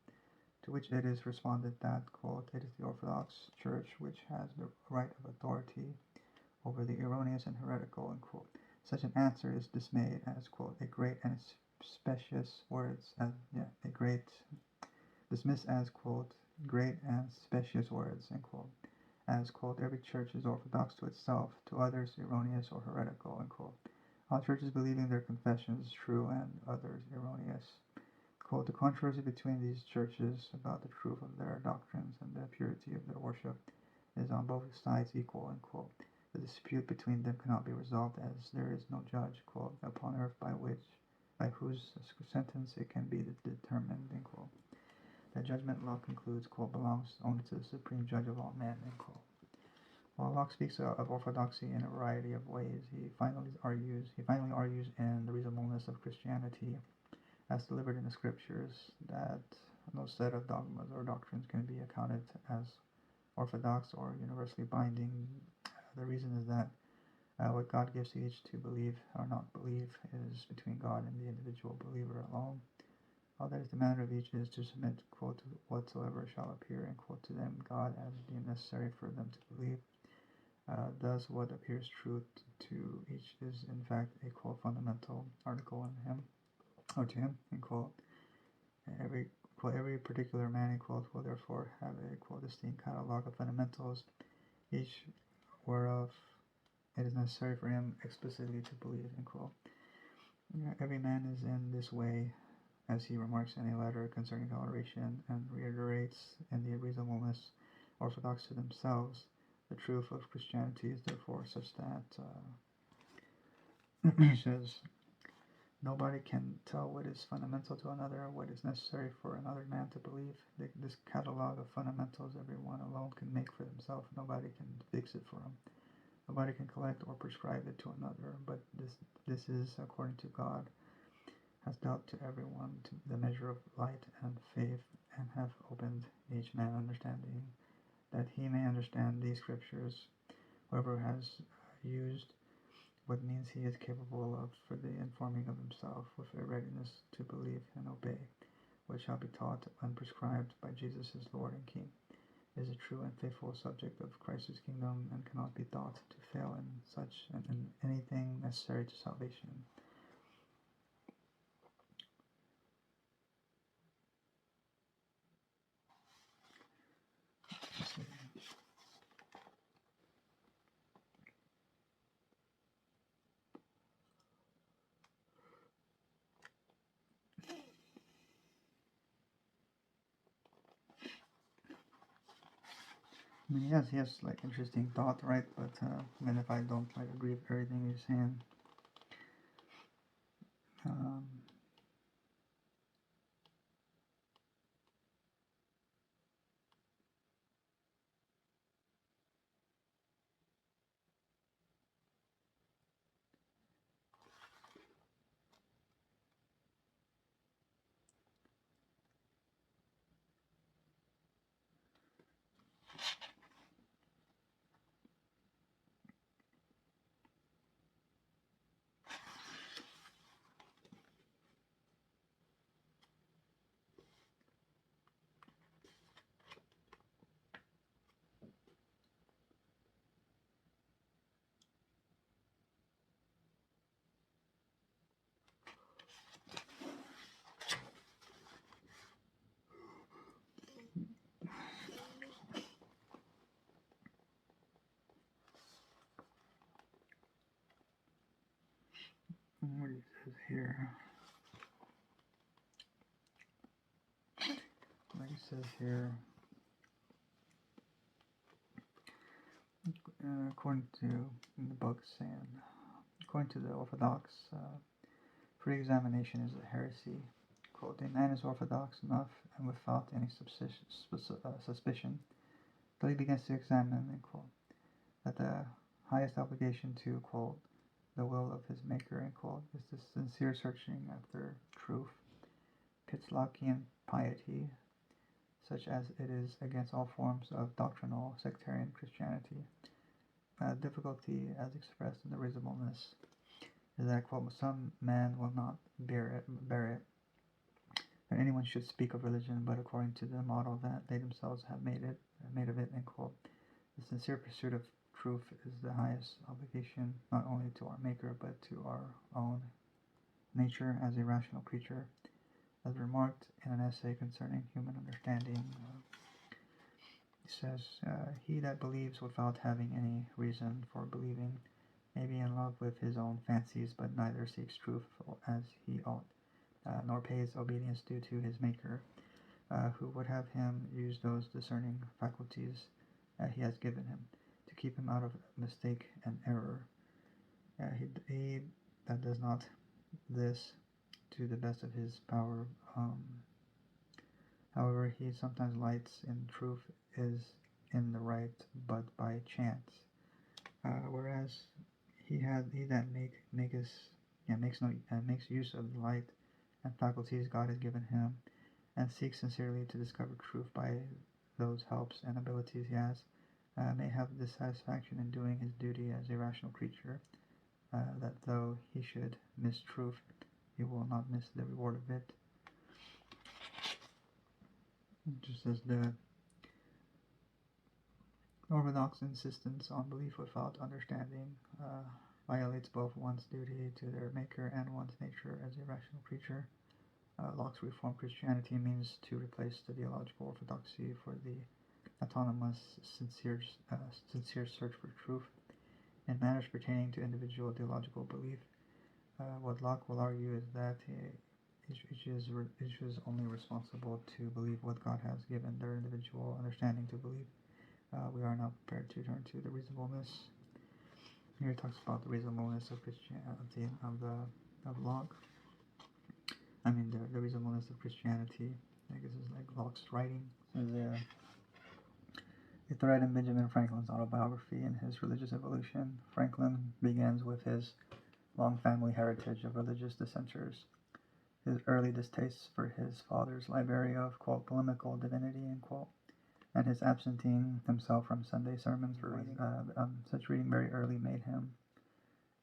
To which it is responded that, quote, it is the Orthodox Church which has the right of authority over the erroneous and heretical, end quote. Such an answer is dismayed as, quote, dismissed as, quote, great and specious words, end quote. As, quote, every church is orthodox to itself, to others erroneous or heretical, end quote. All churches believing their confessions true and others erroneous. Quote, the controversy between these churches about the truth of their doctrines and the purity of their worship is on both sides equal, end quote. The dispute between them cannot be resolved, as there is no judge, quote, upon earth by whose sentence it can be determined, end quote. The judgment, Locke concludes, quote, belongs only to the supreme judge of all men, end quote. While Locke speaks of orthodoxy in a variety of ways, he finally argues in the reasonableness of Christianity as delivered in the scriptures, that no set of dogmas or doctrines can be accounted as orthodox or universally binding. The reason is that what God gives to each to believe or not believe is between God and the individual believer alone. All that is demanded of each is to submit, quote, to whatsoever shall appear, and quote, to them God as deemed necessary for them to believe. Thus, what appears truth to each is in fact a, quote, fundamental article in him, or to him, in quote. Every particular man, in quote, will therefore have a, quote, distinct catalog of fundamentals, each whereof it is necessary for him explicitly to believe, in quote. Every man is in this way, as he remarks in a letter concerning toleration, and reiterates in the reasonableness orthodox to themselves. The truth of Christianity is therefore such that he says, nobody can tell what is fundamental to another or what is necessary for another man to believe. This catalog of fundamentals everyone alone can make for themselves. Nobody can fix it for them. Nobody can collect or prescribe it to another, but this is according to God, has dealt to everyone to the measure of light and faith, and have opened each man understanding, that he may understand these scriptures, whoever has used what means he is capable of for the informing of himself with a readiness to believe and obey, what shall be taught and prescribed by Jesus his Lord and King, is a true and faithful subject of Christ's kingdom, and cannot be thought to fail in such and in anything necessary to salvation. I mean, he has like interesting thought, right? But even if I don't like agree with everything he's saying, um, what he says here, like he says here, according to in the book saying, according to the Orthodox, free examination is a heresy. Quote, a man is orthodox enough and without any suspicion till he begins to examine, end quote, that the highest obligation to, quote, the will of his maker, end quote, is the sincere searching after truth, Pitzlachian piety, such as it is against all forms of doctrinal sectarian Christianity. Difficulty, as expressed in the reasonableness, is that, quote, some man will not bear it, that anyone should speak of religion but according to the model that they themselves have made of it, end quote. The sincere pursuit of truth is the highest obligation, not only to our Maker, but to our own nature as a rational creature. As remarked in an essay concerning human understanding, he says, he that believes without having any reason for believing may be in love with his own fancies, but neither seeks truth as he ought, nor pays obedience due to his Maker, who would have him use those discerning faculties he has given him, to keep him out of mistake and error. He that does not this to the best of his power, however, he sometimes lights in truth, is in the right, but by chance. Whereas he that makes use of the light and faculties God has given him, and seeks sincerely to discover truth by those helps and abilities he has, may have the satisfaction in doing his duty as a rational creature, that though he should miss truth, he will not miss the reward of it. Just as the orthodox insistence on belief without understanding violates both one's duty to their maker and one's nature as a rational creature, Locke's Reformed Christianity means to replace the theological orthodoxy for the autonomous, sincere search for truth in matters pertaining to individual theological belief. What Locke will argue is that each is only responsible to believe what God has given their individual understanding to believe. We are now prepared to turn to the reasonableness. Here he talks about the reasonableness of Christianity of Locke. I mean the reasonableness of Christianity. I guess it's like Locke's writing. A thread in Benjamin Franklin's autobiography and his religious evolution. Franklin begins with his long family heritage of religious dissenters, his early distaste for his father's library of, quote, polemical divinity, end quote, and his absenting himself from Sunday sermons for reading. Such reading very early made him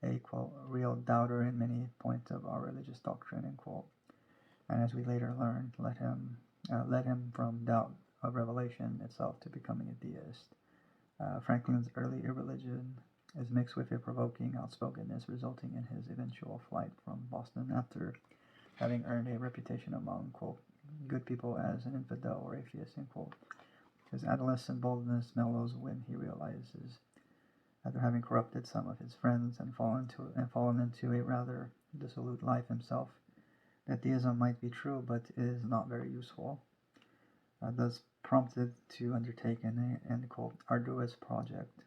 a, quote, real doubter in many points of our religious doctrine, end quote, and as we later learned, led him from doubt of revelation itself to becoming a deist. Franklin's early irreligion is mixed with a provoking outspokenness, resulting in his eventual flight from Boston after having earned a reputation among, quote, good people as an infidel or atheist, end quote. His adolescent boldness mellows when he realizes, after having corrupted some of his friends and fallen into a rather dissolute life himself, that deism might be true, but is not very useful. Thus prompted to undertake an, end quote, arduous project,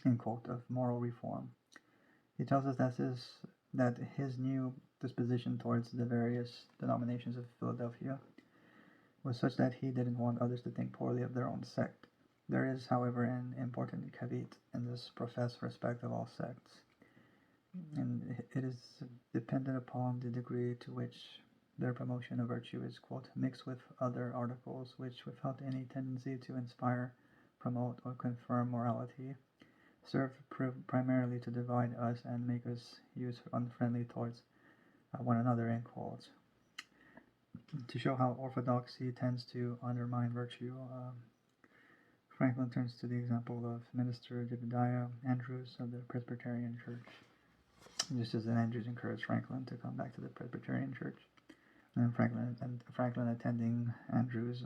end quote, of moral reform. He tells us that his new disposition towards the various denominations of Philadelphia was such that he didn't want others to think poorly of their own sect. There is, however, an important caveat in this professed respect of all sects, and it is dependent upon the degree to which their promotion of virtue is, quote, mixed with other articles which, without any tendency to inspire, promote, or confirm morality, serve primarily to divide us and make us unfriendly towards one another, end quote. To show how orthodoxy tends to undermine virtue, Franklin turns to the example of Minister Jedediah Andrews of the Presbyterian Church, just as Andrews encouraged Franklin to come back to the Presbyterian Church. And Franklin attending Andrews'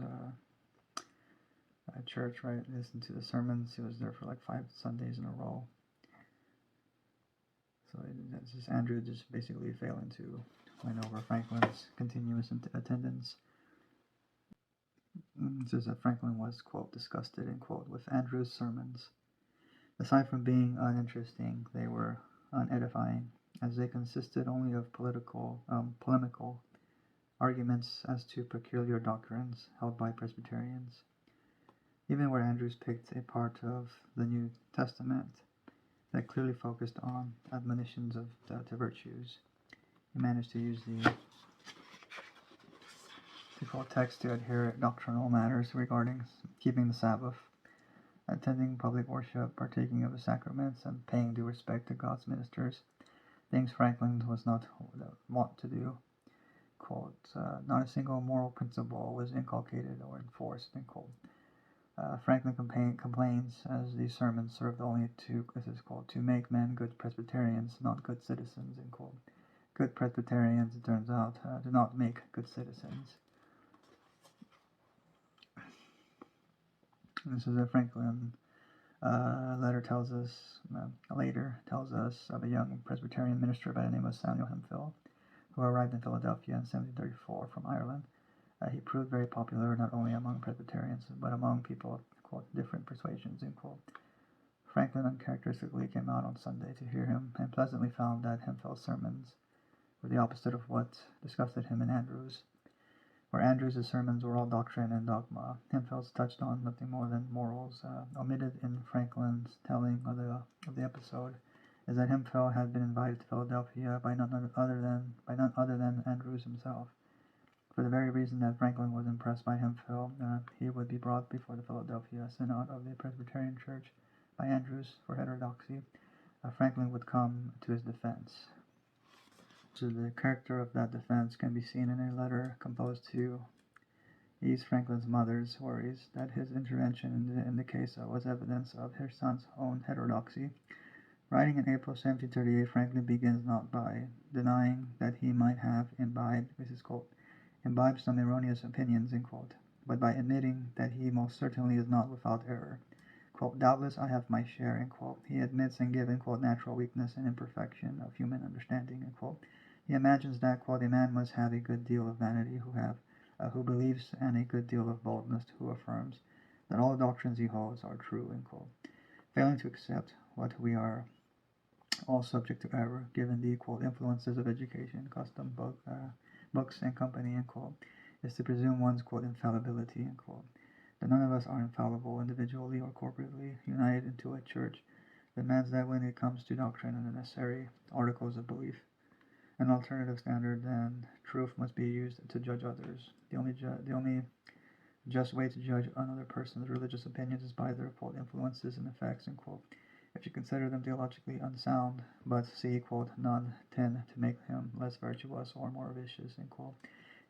church, right, listened to the sermons. He was there for like 5 Sundays in a row. So it's just Andrews just basically failing to win over Franklin's continuous attendance. It says that Franklin was, quote, disgusted, end quote, with Andrews' sermons. Aside from being uninteresting, they were unedifying, as they consisted only of polemical arguments as to peculiar doctrines held by Presbyterians. Even where Andrews picked a part of the New Testament that clearly focused on admonitions to virtues, he managed to use the text to adhere doctrinal matters regarding keeping the Sabbath, attending public worship, partaking of the sacraments, and paying due respect to God's ministers, things Franklin was not wont to do. Quote, not a single moral principle was inculcated or enforced, end quote. Franklin complains as these sermons served only to make men good Presbyterians, not good citizens, end quote. Good Presbyterians, it turns out, do not make good citizens. This is a Franklin later tells us of a young Presbyterian minister by the name of Samuel Hemphill, who arrived in Philadelphia in 1734 from Ireland. He proved very popular not only among Presbyterians, but among people of, quote, different persuasions, end quote. Franklin uncharacteristically came out on Sunday to hear him, and pleasantly found that Hemphill's sermons were the opposite of what disgusted him in Andrews. Where Andrews' sermons were all doctrine and dogma, Hemphill's touched on nothing more than morals. Omitted in Franklin's telling of the episode is that Hemphill had been invited to Philadelphia by none other than Andrews himself. For the very reason that Franklin was impressed by Hemphill, he would be brought before the Philadelphia Synod of the Presbyterian Church by Andrews for heterodoxy. Franklin would come to his defense. So the character of that defense can be seen in a letter composed to ease Franklin's mother's worries that his intervention in the case was evidence of her son's own heterodoxy. Writing in April 1738, Franklin begins not by denying that he might have imbibed some erroneous opinions, but by admitting that he most certainly is not without error. Doubtless I have my share, he admits, and given, natural weakness and imperfection of human understanding, He imagines that, a man must have a good deal of vanity who believes, and a good deal of boldness who affirms that all the doctrines he holds are true, Failing to accept what we are all subject to error, given the influences of education, custom, books, and company, is to presume one's infallibility, That none of us are infallible individually or corporately. United into a church demands that when it comes to doctrine and the necessary articles of belief, an alternative standard than truth must be used to judge others. The only just way to judge another person's religious opinions is by their influences and effects, If you consider them theologically unsound, but see, none tend to make him less virtuous or more vicious,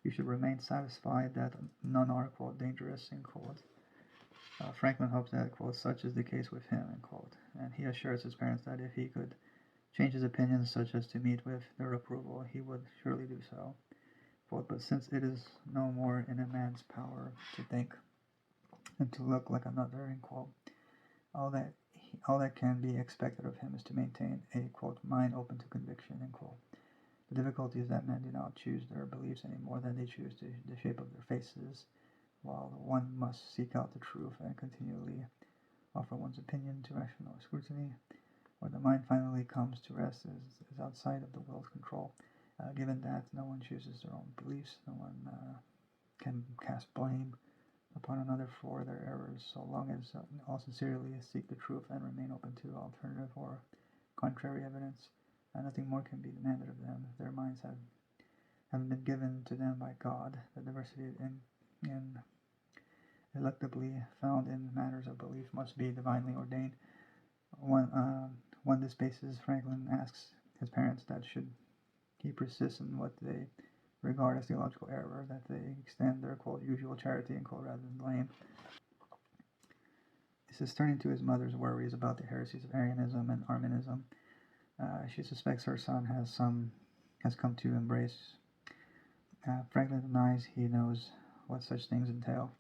You should remain satisfied that none are, dangerous, Franklin hopes that, such is the case with him, And he assures his parents that if he could change his opinions such as to meet with their approval, he would surely do so. But since it is no more in a man's power to think and to look like another, all that can be expected of him is to maintain a, mind open to conviction, The difficulty is that men do not choose their beliefs any more than they choose the shape of their faces, while one must seek out the truth and continually offer one's opinion to rational scrutiny. Where the mind finally comes to rest is outside of the will's control. Given that no one chooses their own beliefs, no one can cast blame upon another for their errors, so long as all sincerely seek the truth and remain open to alternative or contrary evidence. Nothing more can be demanded of them. Their minds have been given to them by God. The diversity in electably found in matters of belief must be divinely ordained. When this basis, Franklin asks his parents that should he persist in what they regard as theological error, that they extend their usual charity rather than blame. This is turning to his mother's worries about the heresies of Arianism and Arminianism. She suspects her son has come to embrace. Franklin denies he knows what such things entail.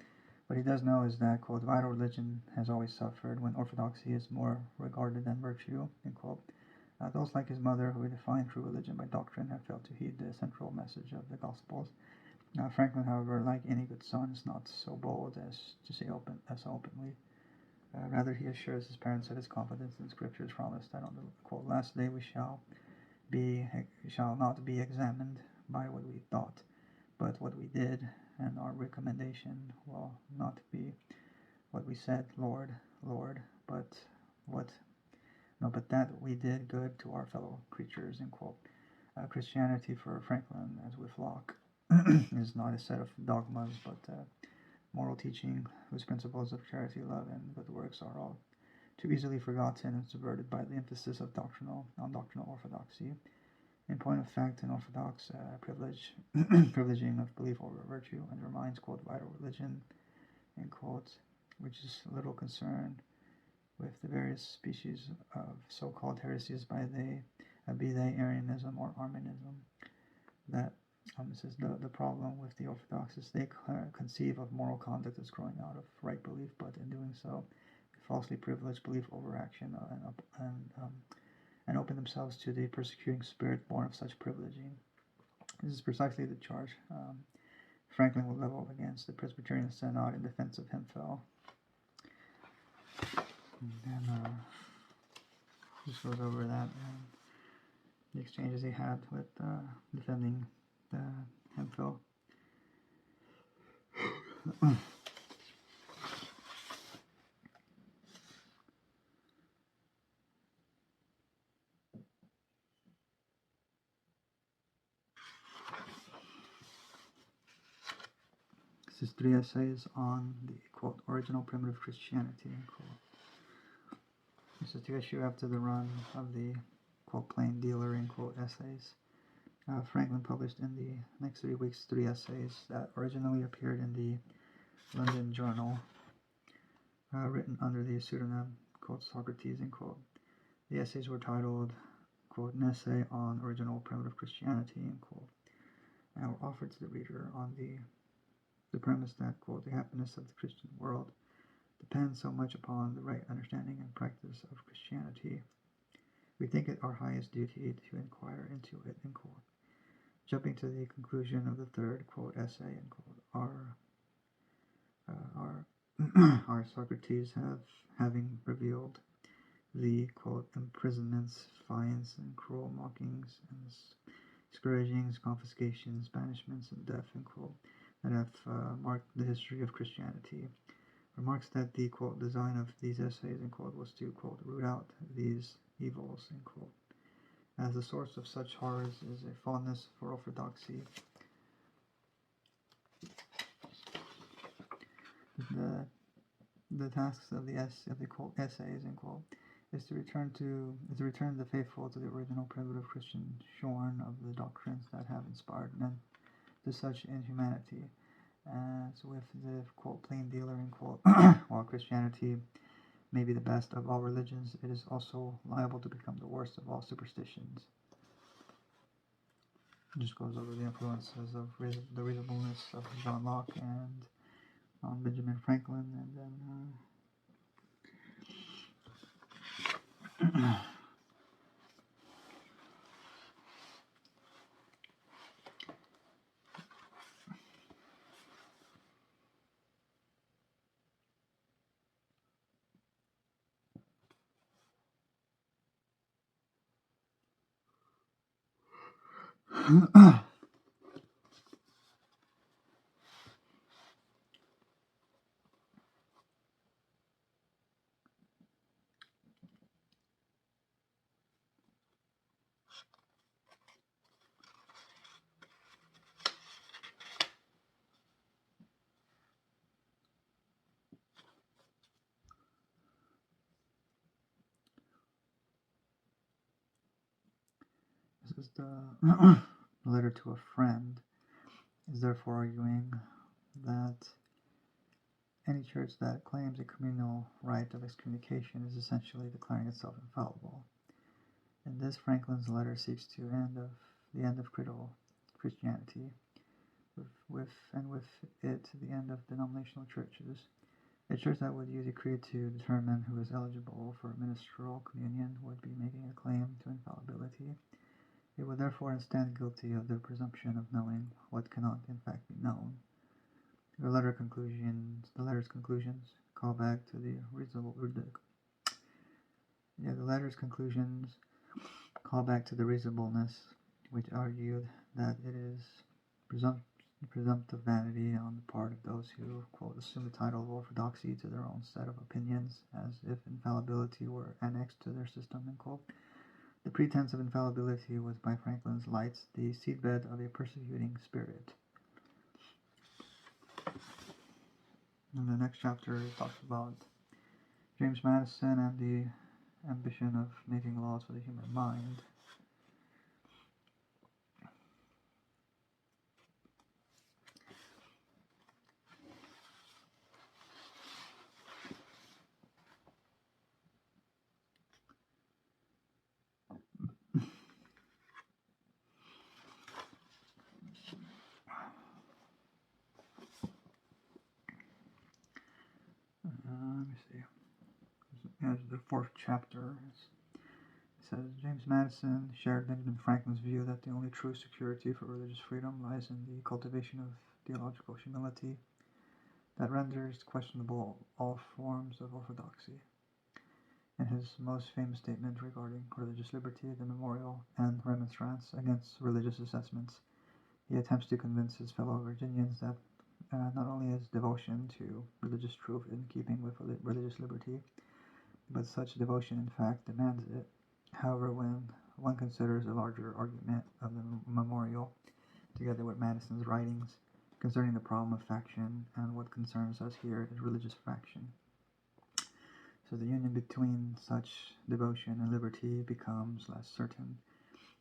What he does know is that, vital religion has always suffered when orthodoxy is more regarded than virtue, Those like his mother who define true religion by doctrine have failed to heed the central message of the Gospels. Franklin, however, like any good son, is not so bold as to say openly. Rather, he assures his parents of his confidence in Scripture's promise that on the last day we shall not be examined by what we thought, but what we did, and our recommendation will not be what we said, Lord, Lord, but that we did good to our fellow creatures, Christianity for Franklin, as with Locke, is not a set of dogmas, but moral teaching whose principles of charity, love, and good works are all too easily forgotten and subverted by the emphasis of doctrinal orthodoxy. In point of fact, an orthodox privileging of belief over virtue undermines, vital religion, which is little concerned with the various species of so-called heresies be they Arianism or Arminianism. That this is the problem with the Orthodox is they conceive of moral conduct as growing out of right belief, but in doing so, they falsely privilege belief over action and open themselves to the persecuting spirit born of such privileging. This is precisely the charge Franklin will level against the Presbyterian Synod in defense of Hemphill. And then just goes over that and the exchanges he had with defending the Hemphill. This is 3 essays on the, quote, original primitive Christianity, end quote. This is the issue after the run of the, quote, plain dealer, end quote, essays. Franklin published in the next 3 weeks 3 essays that originally appeared in the London Journal, written under the pseudonym, quote, Socrates, end quote. The essays were titled, quote, an essay on original primitive Christianity, end quote, and were offered to the reader on the premise that, quote, the happiness of the Christian world depends so much upon the right understanding and practice of Christianity. We think it our highest duty to inquire into it, end quote. Jumping to the conclusion of the third, quote, essay, end quote, our Socrates having revealed the, quote, imprisonments, fines, and cruel mockings, and scourgings, confiscations, banishments, and death, end quote, that have marked the history of Christianity, remarks that the, quote, design of these essays, end quote, was to, quote, root out these evils, end quote, as the source of such horrors is a fondness for orthodoxy. The tasks of the quote essays, end quote, is to return the faithful to the original primitive Christian shorn of the doctrines that have inspired men to such inhumanity. As with the, quote, plain dealer, end quote, while Christianity may be the best of all religions, it is also liable to become the worst of all superstitions. It just goes over the influences of the reasonableness of John Locke and Benjamin Franklin, and then this is the letter to a friend, is therefore arguing that any church that claims a communal right of excommunication is essentially declaring itself infallible. In this, Franklin's letter seeks to the end of critical Christianity, with it the end of denominational churches. A church that would use a creed to determine who is eligible for ministerial communion would be making a claim to infallibility. It would therefore stand guilty of the presumption of knowing what cannot in fact be known. The letter's conclusions call back to the reasonableness, which argued that it is presumptive vanity on the part of those who, quote, assume the title of orthodoxy to their own set of opinions, as if infallibility were annexed to their system, end quote. The pretense of infallibility was, by Franklin's lights, the seedbed of a persecuting spirit. In the next chapter, it talks about James Madison and the ambition of making laws for the human mind. Let me see. Here's the fourth chapter. It says, James Madison shared Benjamin Franklin's view that the only true security for religious freedom lies in the cultivation of theological humility that renders questionable all forms of orthodoxy. In his most famous statement regarding religious liberty, the Memorial and Remonstrance against religious assessments, he attempts to convince his fellow Virginians that not only is devotion to religious truth in keeping with religious liberty, but such devotion in fact demands it. However, when one considers a larger argument of the Memorial, together with Madison's writings concerning the problem of faction, and what concerns us here is religious faction. So the union between such devotion and liberty becomes less certain.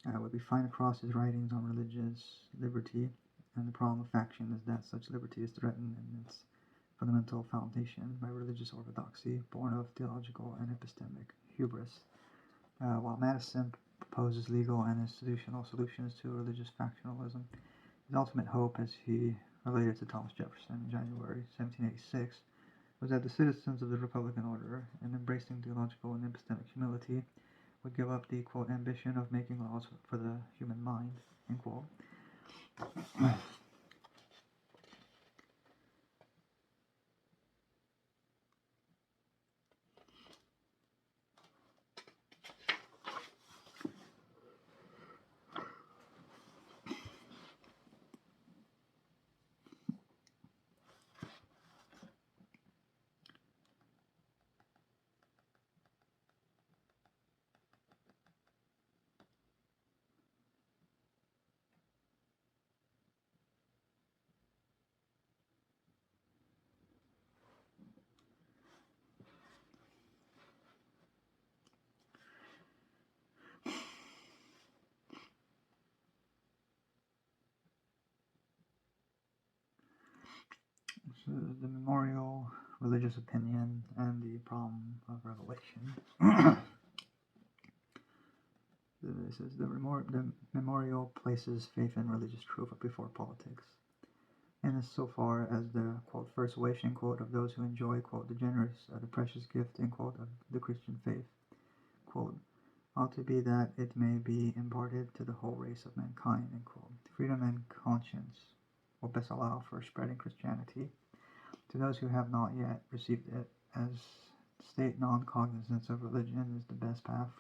What we find across his writings on religious liberty and the problem of faction is that such liberty is threatened in its fundamental foundation by religious orthodoxy, born of theological and epistemic hubris. While Madison proposes legal and institutional solutions to religious factionalism, his ultimate hope, as he related to Thomas Jefferson in January 1786, was that the citizens of the Republican order, in embracing theological and epistemic humility, would give up the, quote, ambition of making laws for the human mind, end quote. So the memorial religious opinion and the problem of revelation. This is the memorial places faith in religious truth before politics, and is so far as the, quote, first wish, end quote, of those who enjoy, quote, the generous, the precious gift, end quote, of the Christian faith, quote, ought to be that it may be imparted to the whole race of mankind, end quote. Freedom and conscience will best allow for spreading Christianity to those who have not yet received it, as state non-cognizance of religion is the best path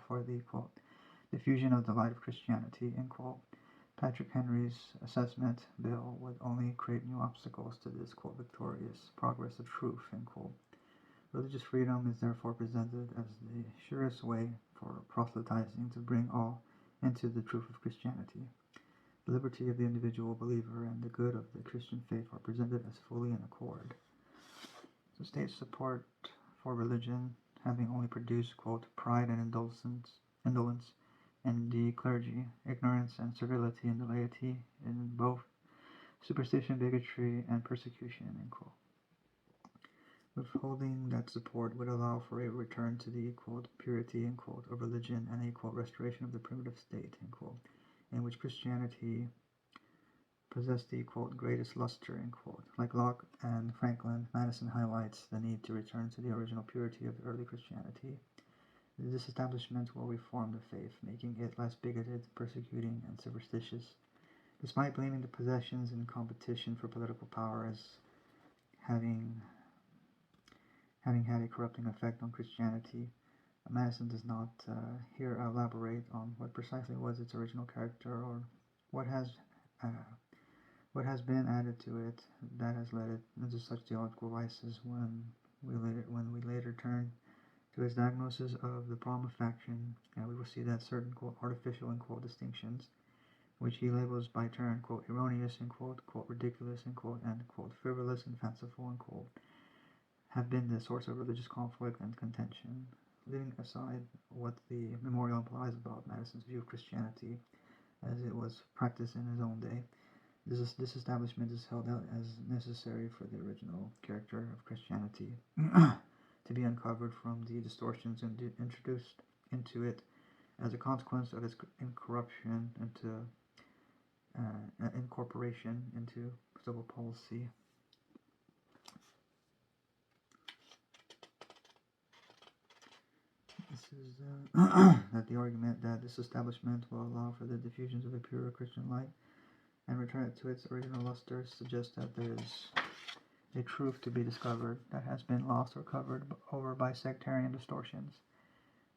for the, quote, diffusion of the light of Christianity, end quote. Patrick Henry's assessment bill would only create new obstacles to this, quote, victorious progress of truth, end quote. Religious freedom is therefore presented as the surest way for proselytizing to bring all into the truth of Christianity. The liberty of the individual believer and the good of the Christian faith are presented as fully in accord. So state support for religion having only produced, quote, pride and indolence in the clergy, ignorance and servility in the laity, in both superstition, bigotry, and persecution, end quote. Withholding that support would allow for a return to the, quote, purity, end quote, of religion and a, quote, restoration of the primitive state, end quote, in which Christianity possessed the, quote, greatest luster, end quote. Like Locke and Franklin, Madison highlights the need to return to the original purity of early Christianity. The disestablishment will reform the faith, making it less bigoted, persecuting, and superstitious. Despite blaming the possessions in competition for political power as having had a corrupting effect on Christianity, Madison does not here elaborate on what precisely was its original character or what has been added to it that has led it into such theological vices. When we later turn to his diagnosis of the problem of faction, we will see that certain, quote, artificial, end quote, distinctions, which he labels by turn, quote, erroneous, end quote, ridiculous, end quote, and, quote, frivolous and fanciful, end quote, have been the source of religious conflict and contention. Leaving aside what the memorial implies about Madison's view of Christianity as it was practiced in his own day, this establishment is held out as necessary for the original character of Christianity to be uncovered from the distortions introduced into it as a consequence of its incorruption into incorporation into civil policy. This is that the argument that this establishment will allow for the diffusions of a pure Christian light and return it to its original luster suggests that there is a truth to be discovered that has been lost or covered over by sectarian distortions.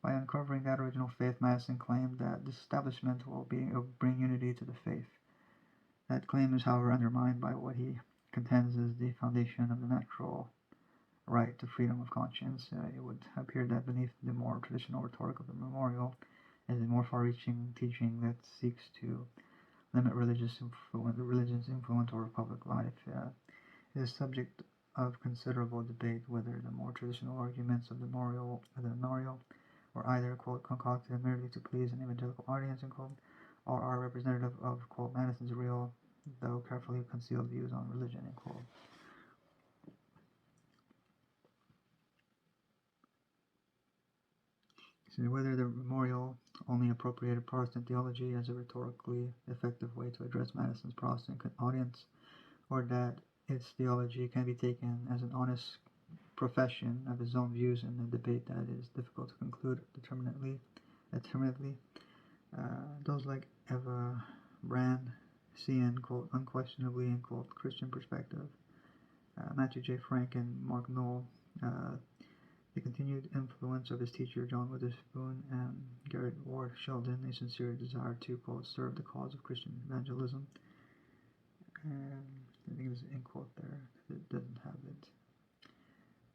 By uncovering that original faith, Madison claimed that this establishment will bring unity to the faith. That claim is, however, undermined by what he contends is the foundation of the natural right to freedom of conscience. It would appear that beneath the more traditional rhetoric of the memorial is a more far-reaching teaching that seeks to limit religion's influence over public life. It is subject of considerable debate whether the more traditional arguments of the memorial were either, quote, concocted merely to please an evangelical audience, end quote, or are representative of, quote, Madison's real, though carefully concealed views on religion, end quote. So whether the memorial only appropriated Protestant theology as a rhetorically effective way to address Madison's Protestant audience, or that its theology can be taken as an honest profession of his own views in a debate that is difficult to conclude determinately. Those like Eva Brand see in, quote, unquestionably, in, quote, Christian perspective. Matthew J. Frank and Mark Knoll, the continued influence of his teacher John Witherspoon and Garrett Ward Sheldon, a sincere desire to, quote, serve the cause of Christian evangelism. And I think there's an end quote there. It doesn't have it.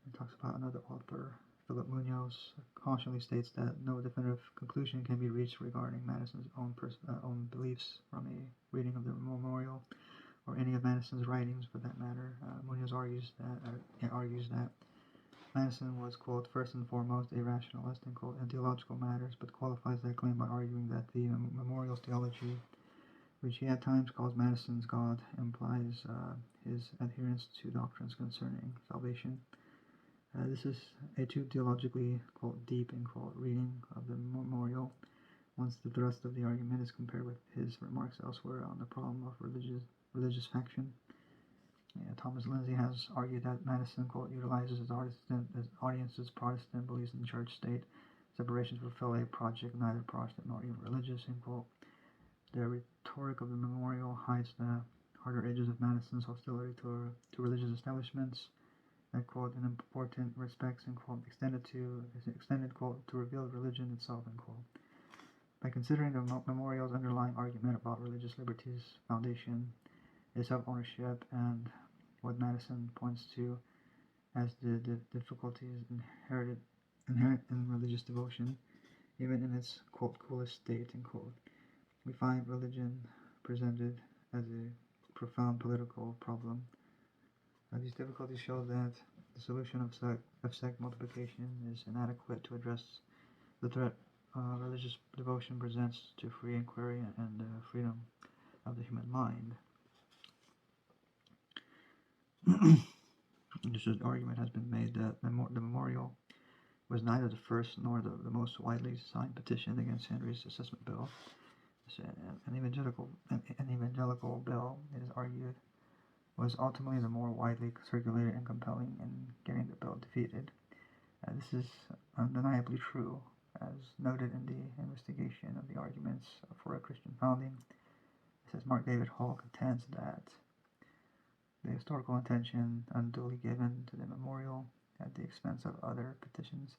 It talks about another author, Philip Munoz, cautionally states that no definitive conclusion can be reached regarding Madison's own beliefs from a reading of the memorial or any of Madison's writings, for that matter. Munoz argues that Madison was, quote, first and foremost a rationalist, end quote, in theological matters, but qualifies that claim by arguing that the memorial's theology, which he at times calls Madison's God, implies his adherence to doctrines concerning salvation. This is a too theologically, quote, deep, end quote, reading of the memorial, once the thrust of the argument is compared with his remarks elsewhere on the problem of religious faction. Thomas Lindsay has argued that Madison, quote, utilizes his audience's Protestant beliefs in church-state separation to fulfill a project neither Protestant nor even religious, end quote. The rhetoric of the memorial hides the harder edges of Madison's hostility to religious establishments, that, quote, in important respects, end quote, extended, quote, to reveal religion itself, end quote. By considering the memorial's underlying argument about religious liberty's foundation is self-ownership and what Madison points to as the difficulties inherent in religious devotion, even in its, quote, coolest state, end quote, we find religion presented as a profound political problem. These difficulties show that the solution of sect multiplication is inadequate to address the threat religious devotion presents to free inquiry and freedom of the human mind. This argument has been made that the memorial was neither the first nor the most widely signed petition against Henry's assessment bill. An evangelical bill, it is argued, was ultimately the more widely circulated and compelling in getting the bill defeated. This is undeniably true, as noted in the investigation of the arguments for a Christian founding. It says Mark David Hall contends that the historical attention unduly given to the memorial at the expense of other petitions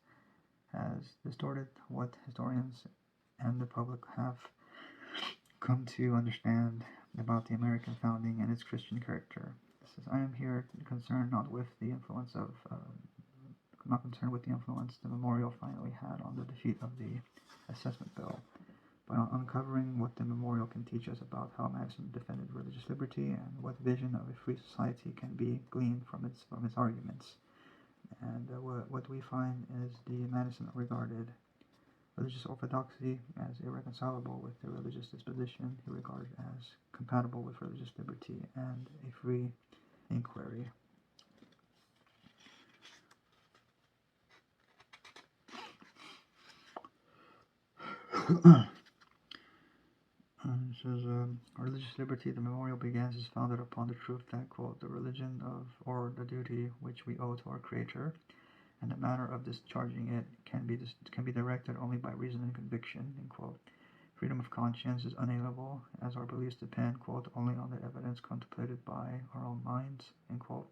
has distorted what historians and the public have come to understand about the American founding and its Christian character. It says, I am here concerned not with the influence the memorial finally had on the defeat of the assessment bill, but on uncovering what the memorial can teach us about how Madison defended religious liberty and what vision of a free society can be gleaned from its arguments. And what we find is the Madison regarded religious orthodoxy as irreconcilable with the religious disposition he regarded as compatible with religious liberty and a free inquiry. It says, religious liberty, the memorial begins, is founded upon the truth that, quote, the religion of, or the duty which we owe to our Creator, and the manner of discharging it can be directed only by reason and conviction, end quote. Freedom of conscience is unalienable, as our beliefs depend, quote, only on the evidence contemplated by our own minds, end quote,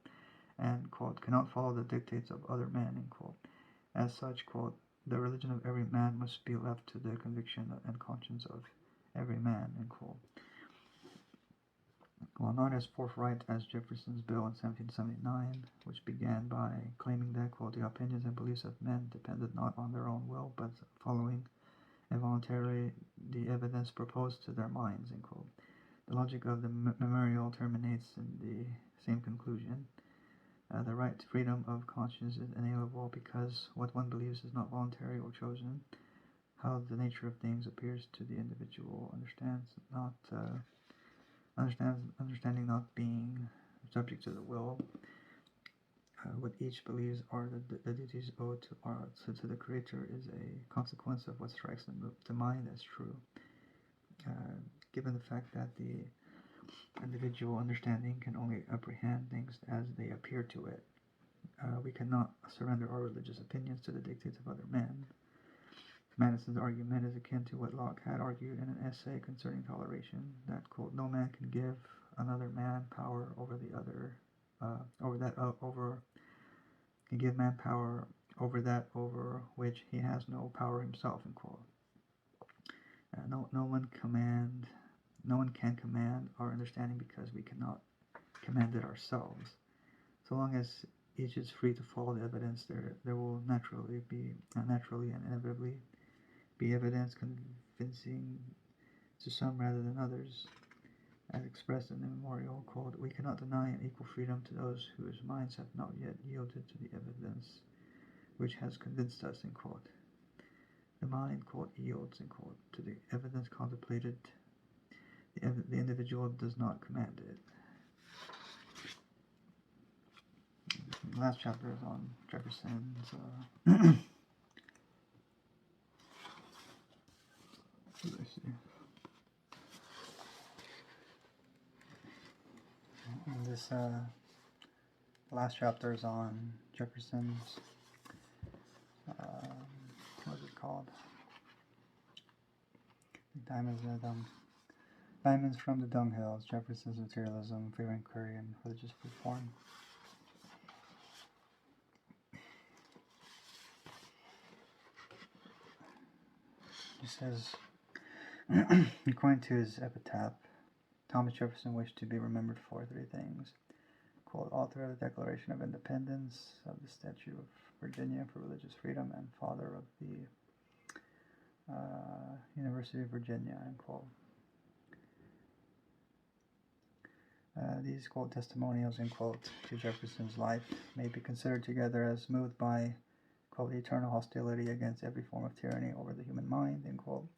and, quote, cannot follow the dictates of other men, end quote. As such, quote, the religion of every man must be left to the conviction and conscience of every man, end quote. While not as forthright as Jefferson's bill in 1779, which began by claiming that, quote, the opinions and beliefs of men depended not on their own will, but following involuntarily the evidence proposed to their minds, end quote. The logic of the memorial terminates in the same conclusion. The right to freedom of conscience is inalienable because what one believes is not voluntary or chosen. How the nature of things appears to the individual, understanding not being subject to the will. What each believes are the duties owed to the Creator is a consequence of what strikes the mind as true. Given the fact that the individual understanding can only apprehend things as they appear to it, we cannot surrender our religious opinions to the dictates of other men. Madison's argument is akin to what Locke had argued in an essay concerning toleration, that, quote, no man can give another man power over the other, can give man power over that over which he has no power himself, end quote. No one can command our understanding because we cannot command it ourselves. So long as each is free to follow the evidence, there will naturally and inevitably be evidence convincing to some rather than others. As expressed in the memorial, quote, we cannot deny an equal freedom to those whose minds have not yet yielded to the evidence which has convinced us, end quote. The mind, quote, yields, end quote, to the evidence contemplated. The individual does not command it. The last chapter is on Jefferson's let's see. And this last chapter is on Jefferson's what is it called? Diamonds from the Dunghills, Jefferson's materialism, free inquiry, and religious reform. He says, according to his epitaph, Thomas Jefferson wished to be remembered for three things. Quote, author of the Declaration of Independence, of the Statute of Virginia for religious freedom, and father of the University of Virginia, end quote. These, quote, testimonials, end quote, to Jefferson's life may be considered together as moved by, quote, eternal hostility against every form of tyranny over the human mind, end quote.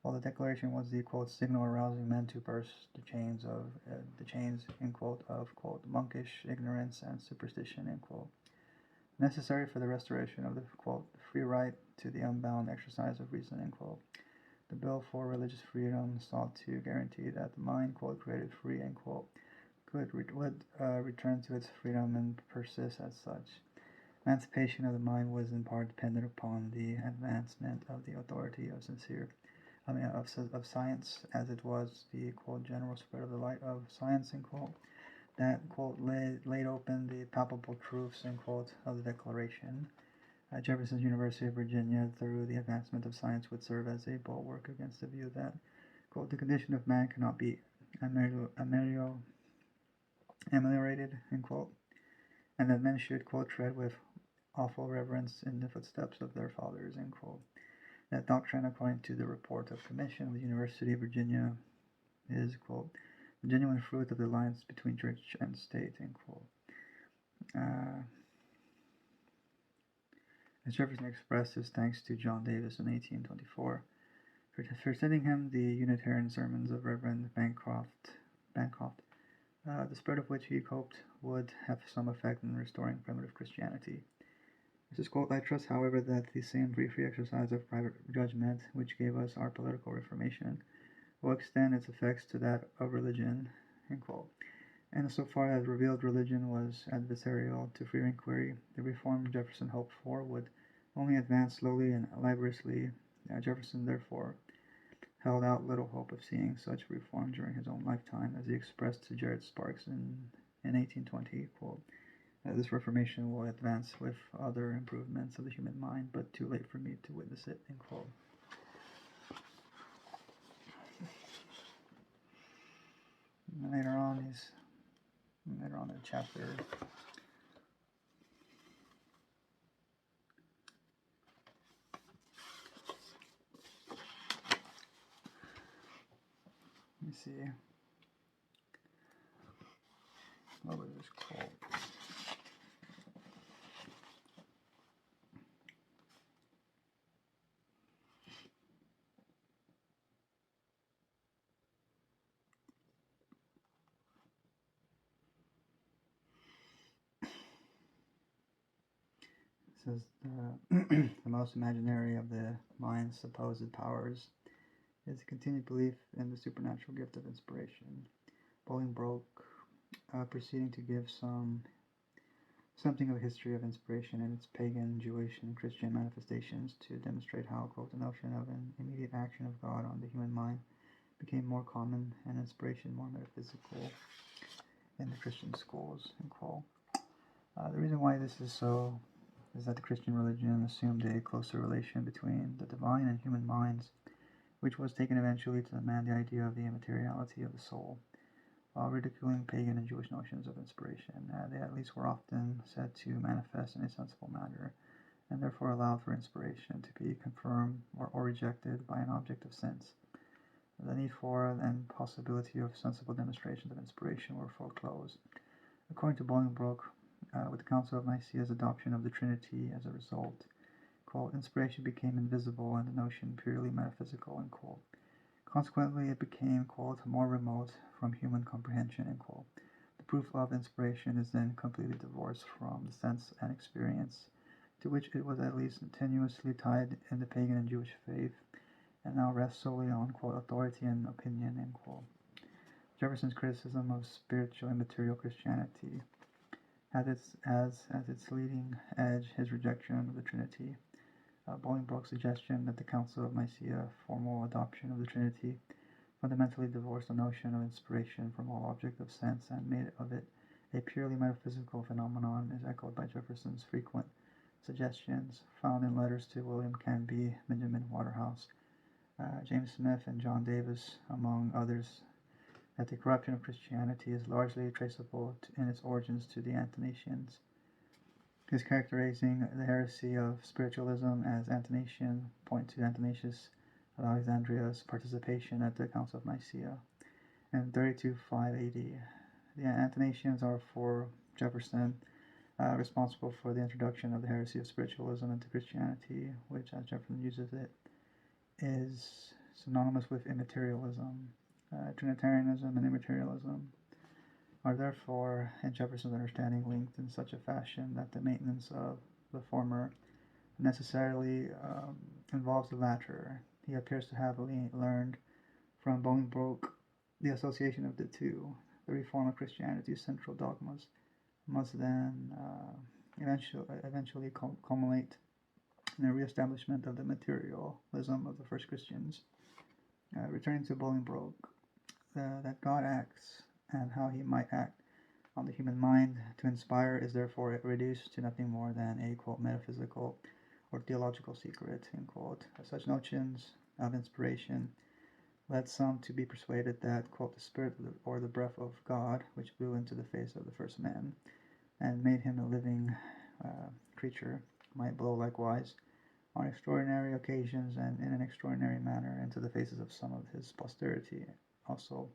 While the Declaration was the, quote, signal arousing men to burst the chains, end quote, of, quote, monkish ignorance and superstition, end quote, necessary for the restoration of the, quote, free right to the unbound exercise of reason, end quote. The Bill for Religious Freedom sought to guarantee that the mind, quote, created free, end quote, would return to its freedom and persist as such. Emancipation of the mind was in part dependent upon the advancement of the authority of science, as it was the, quote, general spread of the light of science, end quote, that, quote, laid open the palpable truths, end quote, of the Declaration. Jefferson's University of Virginia, through the advancement of science, would serve as a bulwark against the view that, quote, the condition of man cannot be ameliorated, end quote, and that men should, quote, tread with awful reverence in the footsteps of their fathers, end quote. That doctrine, according to the report of commission of the University of Virginia, is, quote, the genuine fruit of the alliance between church and state, end quote. As Jefferson expressed his thanks to John Davis in 1824 for sending him the Unitarian sermons of Reverend Bancroft, the spread of which he hoped would have some effect in restoring primitive Christianity. This is, quote, I trust, however, that the same free exercise of private judgment which gave us our political reformation will extend its effects to that of religion, end quote. And so far as revealed religion was adversarial to free inquiry, the reform Jefferson hoped for would only advance slowly and laboriously. Jefferson, therefore, held out little hope of seeing such reform during his own lifetime, as he expressed to Jared Sparks in 1820, quote, this reformation will advance with other improvements of the human mind, but too late for me to witness it, end quote. And later on in the chapter, let me see. says the most imaginary of the mind's supposed powers is a continued belief in the supernatural gift of inspiration. Bolingbroke, proceeding to give something of a history of inspiration and its pagan, Jewish, and Christian manifestations to demonstrate how, quote, the notion of an immediate action of God on the human mind became more common and inspiration more metaphysical in the Christian schools, end quote. The reason why this is so is that the Christian religion assumed a closer relation between the divine and human minds, which was taken eventually to demand the idea of the immateriality of the soul. While ridiculing pagan and Jewish notions of inspiration, they at least were often said to manifest in a sensible manner, and therefore allowed for inspiration to be confirmed or rejected by an object of sense. The need for and possibility of sensible demonstrations of inspiration were foreclosed. According to Bolingbroke, with the Council of Nicaea's adoption of the Trinity as a result, quote, inspiration became invisible and the notion purely metaphysical, end quote. Consequently, it became, quote, more remote from human comprehension, end quote. The proof of inspiration is then completely divorced from the sense and experience to which it was at least tenuously tied in the pagan and Jewish faith, and now rests solely on, quote, authority and opinion, end quote. Jefferson's criticism of spiritual and material Christianity had as its leading edge his rejection of the Trinity. Bolingbroke's suggestion that the Council of Nicaea formal adoption of the Trinity fundamentally divorced the notion of inspiration from all object of sense and made of it a purely metaphysical phenomenon is echoed by Jefferson's frequent suggestions found in letters to William Canby, Benjamin Waterhouse, James Smith, and John Davis, among others, that the corruption of Christianity is largely traceable in its origins to the Athanasians. His characterizing the heresy of spiritualism as Athanasian point to Athanasius of Alexandria's participation at the Council of Nicaea in 32-5 AD. The Athanasians are, for Jefferson, responsible for the introduction of the heresy of spiritualism into Christianity, which, as Jefferson uses it, is synonymous with immaterialism. Trinitarianism and immaterialism are therefore, in Jefferson's understanding, linked in such a fashion that the maintenance of the former necessarily involves the latter. He appears to have learned from Bolingbroke the association of the two. The reform of Christianity's central dogmas must then eventually culminate in a reestablishment of the materialism of the first Christians. Returning to Bolingbroke, that God acts and how he might act on the human mind to inspire is therefore reduced to nothing more than a, quote, metaphysical or theological secret, end quote. Such notions of inspiration led some to be persuaded that, quote, the spirit or the breath of God, which blew into the face of the first man and made him a living creature, might blow likewise on extraordinary occasions and in an extraordinary manner into the faces of some of his posterity, also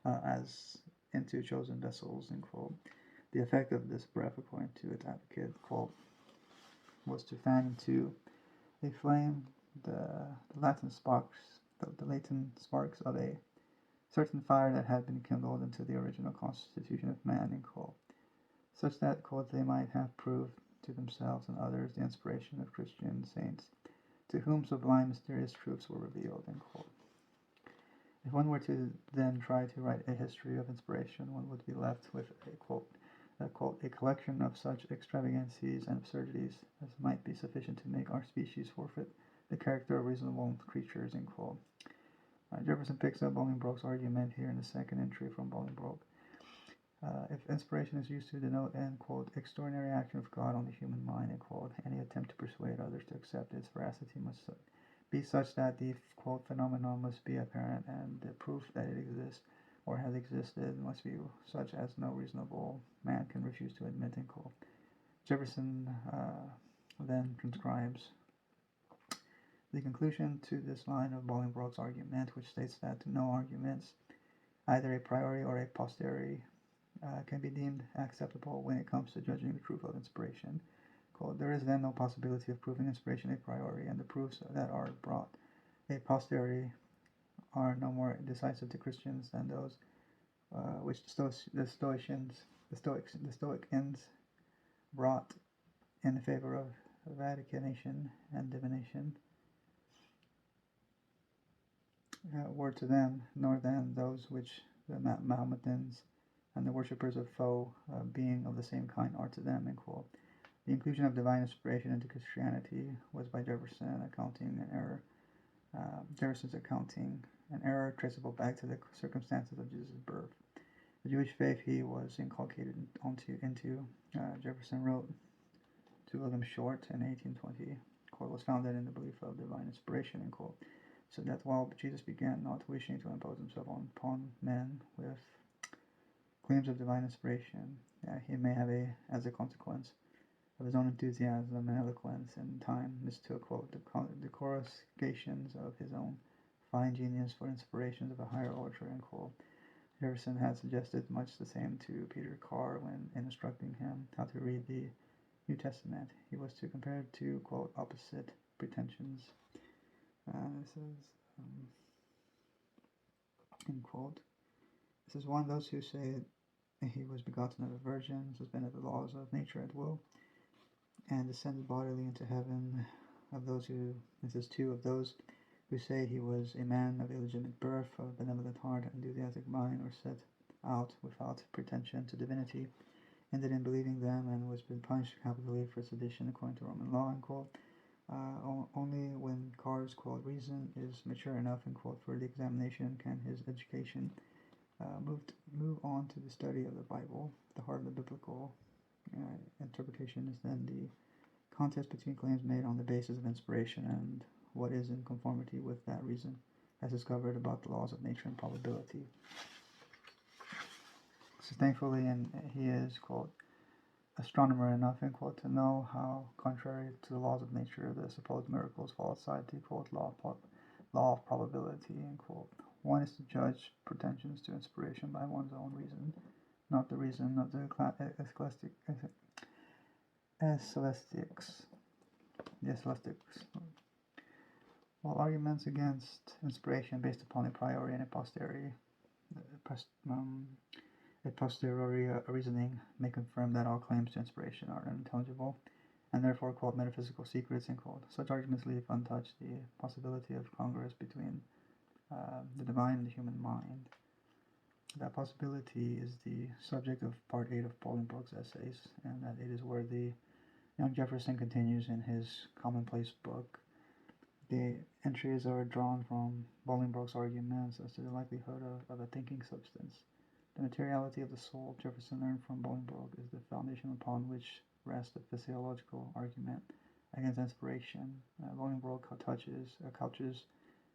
as into chosen vessels, end quote. The effect of this breath, according to its advocate, quote, was to fan into a flame the latent sparks of a certain fire that had been kindled into the original constitution of man, end quote, such that, quote, they might have proved to themselves and others the inspiration of Christian saints, to whom sublime mysterious truths were revealed, end quote. If one were to then try to write a history of inspiration, one would be left with a collection of such extravagancies and absurdities as might be sufficient to make our species forfeit the character of reasonable creatures, end quote. Jefferson picks up Bolingbroke's argument here in the second entry from Bolingbroke. If inspiration is used to denote an, quote, extraordinary action of God on the human mind, end quote, any attempt to persuade others to accept its veracity must be such that the, quote, phenomenon must be apparent, and the proof that it exists or has existed must be such as no reasonable man can refuse to admit, end quote. Jefferson then transcribes the conclusion to this line of Bolingbroke's argument, which states that no arguments, either a priori or a posteriori, can be deemed acceptable when it comes to judging the truth of inspiration. Quote, there is then no possibility of proving inspiration a priori, and the proofs that are brought a posteriori are no more decisive to Christians than those which the Stoics brought in favor of vaticanation, and divination were to them, nor than those which the Mahometans and the worshippers of foe being of the same kind are to them. End quote. The inclusion of divine inspiration into Christianity was by Jefferson's accounting an error traceable back to the circumstances of Jesus' birth. The Jewish faith he was inculcated into, Jefferson wrote to William Short in 1820, quote, was founded in the belief of divine inspiration, end quote, so that while Jesus began not wishing to impose himself upon men with claims of divine inspiration, he may have, as a consequence of his own enthusiasm and eloquence, in time mistook, quote, the coruscations of his own fine genius for inspirations of a higher order, end quote. Jefferson had suggested much the same to Peter Carr when instructing him how to read the New Testament. He was to compare it to, quote, opposite pretensions. This is, end quote. This is one, those who say he was begotten of a virgin, suspended the laws of nature at will, and descended bodily into heaven. This is two, of those who say he was a man of illegitimate birth, of benevolent heart, enthusiastic mind, or set out without pretension to divinity, ended in believing them, and was been punished capitally for sedition according to Roman law, end quote. Only when Carr's, quote, reason is mature enough, end quote, for the examination can his education move on to the study of the Bible. The heart of the biblical interpretation is then the contest between claims made on the basis of inspiration and what is in conformity with that reason, as discovered about the laws of nature and probability. So thankfully, and he is, quote, astronomer enough, end quote, to know how, contrary to the laws of nature, the supposed miracles fall outside the, quote, law of probability, end quote. One is to judge pretensions to inspiration by one's own reason, not the reason of the scholastics. While arguments against inspiration based upon a priori and a posteriori reasoning may confirm that all claims to inspiration are unintelligible, and therefore, quote, metaphysical secrets, end quote. Such arguments leave untouched the possibility of congress between the divine and the human mind. That possibility is the subject of part 8 of Bolingbroke's essays, and that it is where the young Jefferson continues in his commonplace book. The entries are drawn from Bolingbroke's arguments as to the likelihood of a thinking substance. The materiality of the soul, Jefferson learned from Bolingbroke, is the foundation upon which rests the physiological argument against inspiration. Bolingbroke couches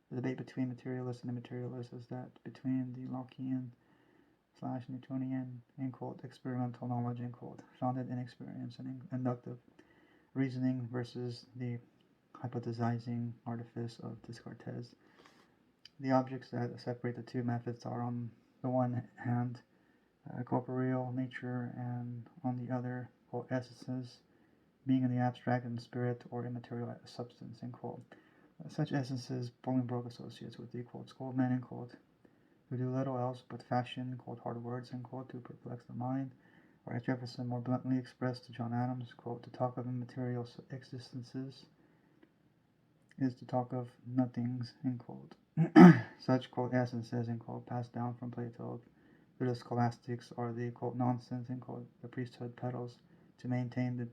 the debate between materialists and immaterialists as that between the Lockean/Newtonian, end quote, experimental knowledge, end quote, founded in experience and inductive reasoning versus the hypothesizing artifice of Descartes. The objects that separate the two methods are, on the one hand, corporeal nature, and on the other, quote, essences, being in the abstract and spirit or immaterial substance, end quote. Such essences Bolingbroke associates with the, quote, schoolmen, end quote, who do little else but fashion, quote, hard words, end quote, to perplex the mind, or as Jefferson more bluntly expressed to John Adams, quote, to talk of immaterial existences is to talk of nothings, end quote. Such, quote, essences, end quote, passed down from Plato through the scholastics are the, quote, nonsense, end quote, the priesthood peddles to maintain the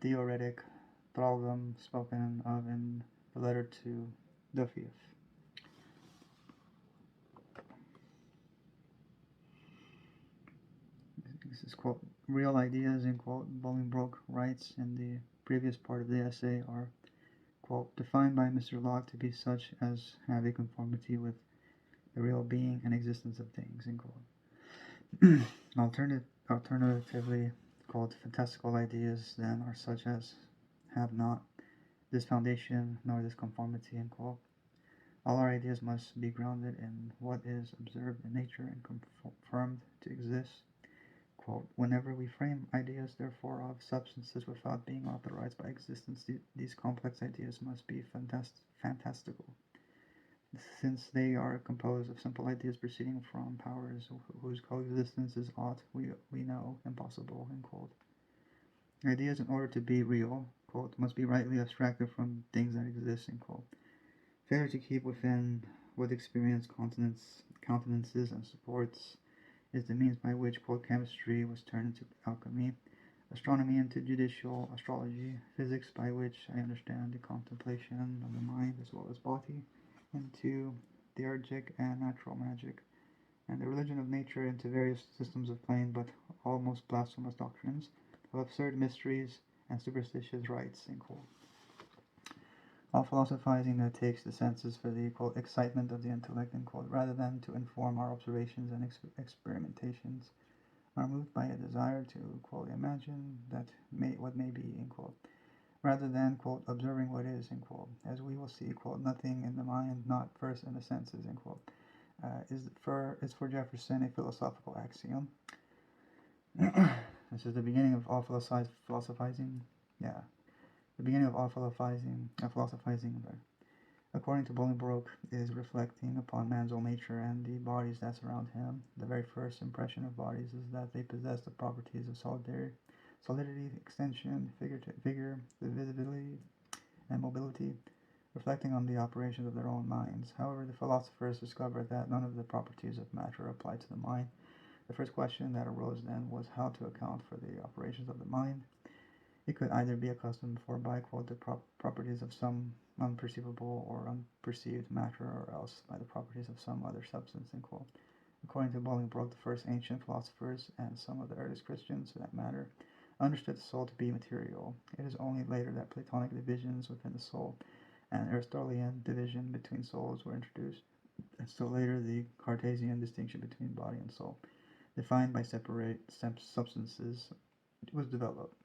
theoretic thraldom spoken of in the letter to Duffield. This is, quote, real ideas, end quote, Bolingbroke writes in the previous part of the essay are, quote, defined by Mr. Locke to be such as have a conformity with the real being and existence of things, end quote. Alternatively, quote, fantastical ideas then are such as have not this foundation nor this conformity, end quote. All our ideas must be grounded in what is observed in nature and confirmed to exist. Quote, whenever we frame ideas, therefore, of substances without being authorized by existence, these complex ideas must be fantastical, since they are composed of simple ideas proceeding from powers whose coexistence is aught we know impossible, end quote. Ideas, in order to be real, quote, must be rightly abstracted from things that exist, end quote. Failure to keep within what experience countenances and supports is the means by which, quote, chemistry was turned into alchemy, astronomy into judicial astrology, physics by which I understand the contemplation of the mind as well as body, into theurgic and natural magic, and the religion of nature into various systems of plain but almost blasphemous doctrines, of absurd mysteries and superstitious rites, in quote. All philosophizing that takes the senses for the, quote, excitement of the intellect, end quote, rather than to inform our observations and experimentations, are moved by a desire to, quote, imagine what may be, end quote, rather than, quote, observing what is, end quote. As we will see, quote, nothing in the mind, not first in the senses, end quote, is for Jefferson a philosophical axiom. This is the beginning of all philosophizing. Yeah, the beginning of all philosophizing. According to Bolingbroke, is reflecting upon man's own nature and the bodies that surround him. The very first impression of bodies is that they possess the properties of solidity, extension, vigor, visibility, and mobility, reflecting on the operations of their own minds. However, the philosophers discovered that none of the properties of matter apply to the mind. The first question that arose then was how to account for the operations of the mind. It could either be accustomed for by, quote, the properties of some unperceivable or unperceived matter, or else by the properties of some other substance, end quote. According to Bolingbroke, the first ancient philosophers, and some of the earliest Christians for that matter, understood the soul to be material. It is only later that Platonic divisions within the soul and Aristotelian division between souls were introduced, and still later the Cartesian distinction between body and soul, defined by separate substances, was developed.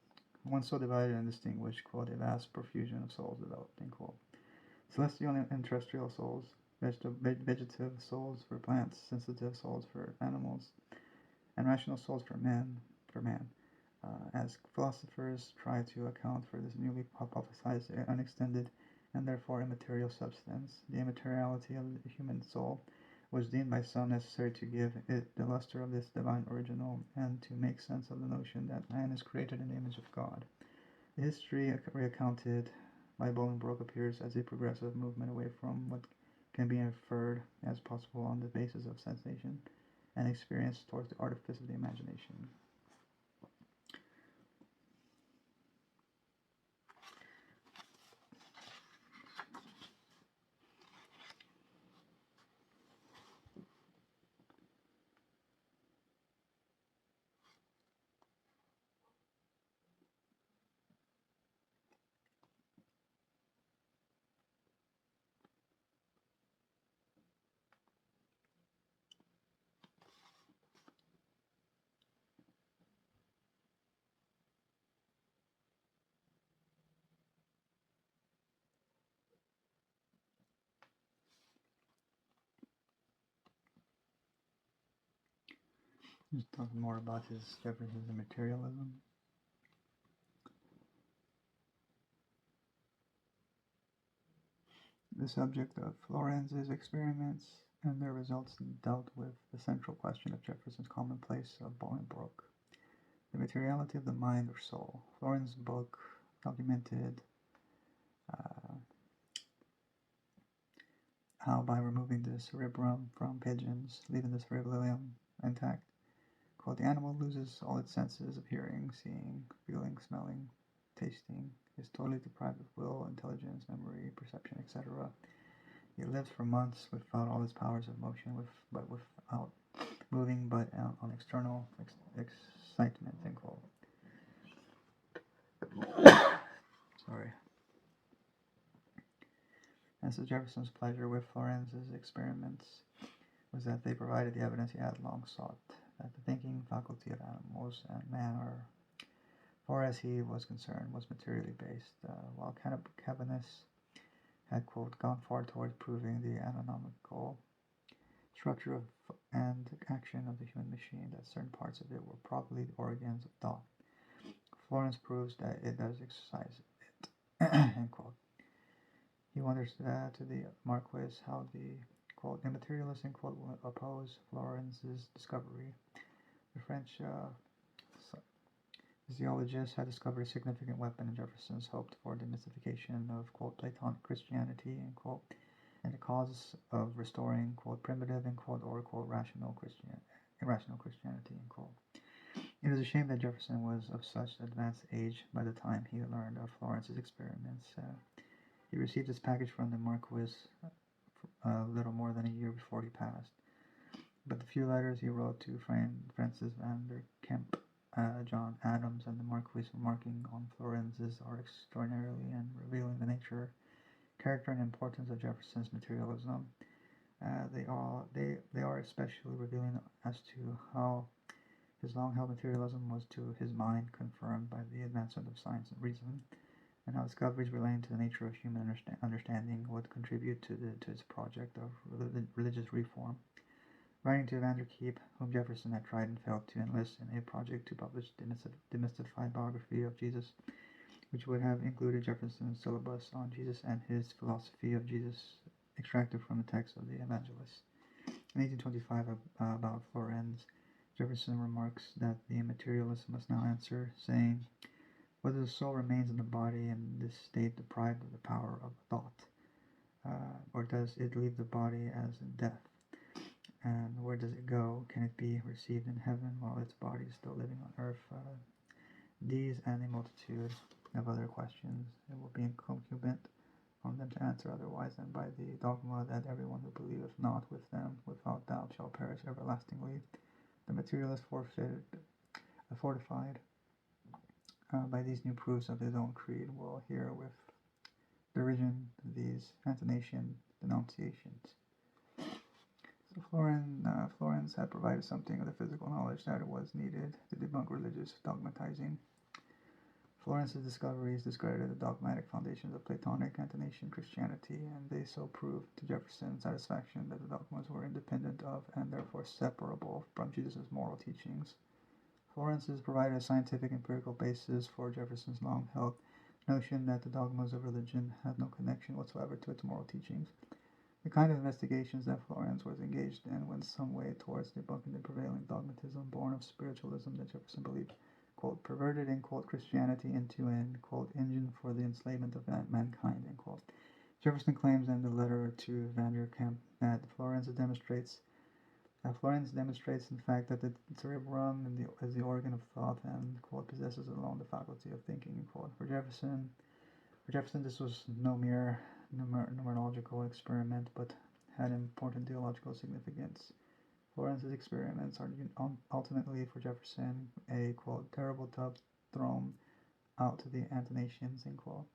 Once so divided and distinguished, quote, a vast profusion of souls developed, end quote. Celestial and terrestrial souls, vegetative souls for plants, sensitive souls for animals, and rational souls for man. As philosophers try to account for this newly hypothesized unextended and therefore immaterial substance, the immateriality of the human soul was deemed by some necessary to give it the luster of this divine original and to make sense of the notion that man is created in the image of God. The history recounted by Bolingbroke appears as a progressive movement away from what can be inferred as possible on the basis of sensation and experience towards the artifice of the imagination. Just talking more about his Jefferson's materialism. The subject of Florence's experiments and their results dealt with the central question of Jefferson's commonplace of Bolingbroke, the materiality of the mind or soul. Florence's book documented how by removing the cerebrum from pigeons, leaving the cerebellum intact, quote, the animal loses all its senses of hearing, seeing, feeling, smelling, tasting, is totally deprived of will, intelligence, memory, perception, etc. He lives for months without all his powers of motion, but without moving, but on external excitement, end quote. Sorry. And so Jefferson's pleasure with Florence's experiments was that they provided the evidence he had long sought, that the thinking faculty of animals and man are, far as he was concerned, was materially based, while Cabanis had, quote, gone far towards proving the anatomical structure of and action of the human machine, that certain parts of it were probably the organs of thought. Florence proves that it does exercise it, end quote. He wonders to the Marquis how the, quote, immaterialists, end quote, will oppose Florence's discovery. The French, this physiologists had discovered a significant weapon in Jefferson's hope for demystification of, quote, Platonic Christianity, end quote, and the cause of restoring, quote, primitive, end quote, or, quote, irrational Christianity, end quote. It is a shame that Jefferson was of such advanced age by the time he learned of Florence's experiments. He received his package from the Marquis a little more than a year before he passed. But the few letters he wrote to Francis van der Kemp, John Adams, and the Marquis remarking on Florence's are extraordinarily and revealing the nature, character, and importance of Jefferson's materialism. They are especially revealing as to how his long-held materialism was to his mind confirmed by the advancement of science and reason, and how discoveries relating to the nature of human understanding would contribute to his project of religious reform. Writing to Van der Keep, whom Jefferson had tried and failed to enlist in a project to publish a demystified biography of Jesus, which would have included Jefferson's syllabus on Jesus and his philosophy of Jesus extracted from the text of the Evangelists. In 1825, about Florence, Jefferson remarks that the materialist must now answer, saying, whether the soul remains in the body in this state deprived of the power of thought, or does it leave the body as in death? And where does it go? Can it be received in heaven while its body is still living on earth? These and a multitude of other questions, it will be incumbent on them to answer otherwise than by the dogma that everyone who believeth not with them without doubt shall perish everlastingly. The materialist fortified by these new proofs of his own creed will hear with derision these Athanasian denunciations. So Florence had provided something of the physical knowledge that was needed to debunk religious dogmatizing. Florence's discoveries discredited the dogmatic foundations of Platonic Athanasian Christianity, and they so proved to Jefferson's satisfaction that the dogmas were independent of and therefore separable from Jesus' moral teachings. Florence's provided a scientific empirical basis for Jefferson's long-held notion that the dogmas of religion had no connection whatsoever to its moral teachings. The kind of investigations that Florence was engaged in went some way towards debunking the prevailing dogmatism born of spiritualism that Jefferson believed, quote, perverted, end quote, Christianity into an, quote, engine for the enslavement of mankind, end quote. Jefferson claims in the letter to Van der Kemp that Florence demonstrates in fact that the cerebrum is the organ of thought and, quote, possesses alone the faculty of thinking, end quote. For Jefferson, this was no mere numerological experiment, but had important theological significance. Florence's experiments are ultimately for Jefferson a, quote, terrible tub thrown out to the Athanasians, end quote.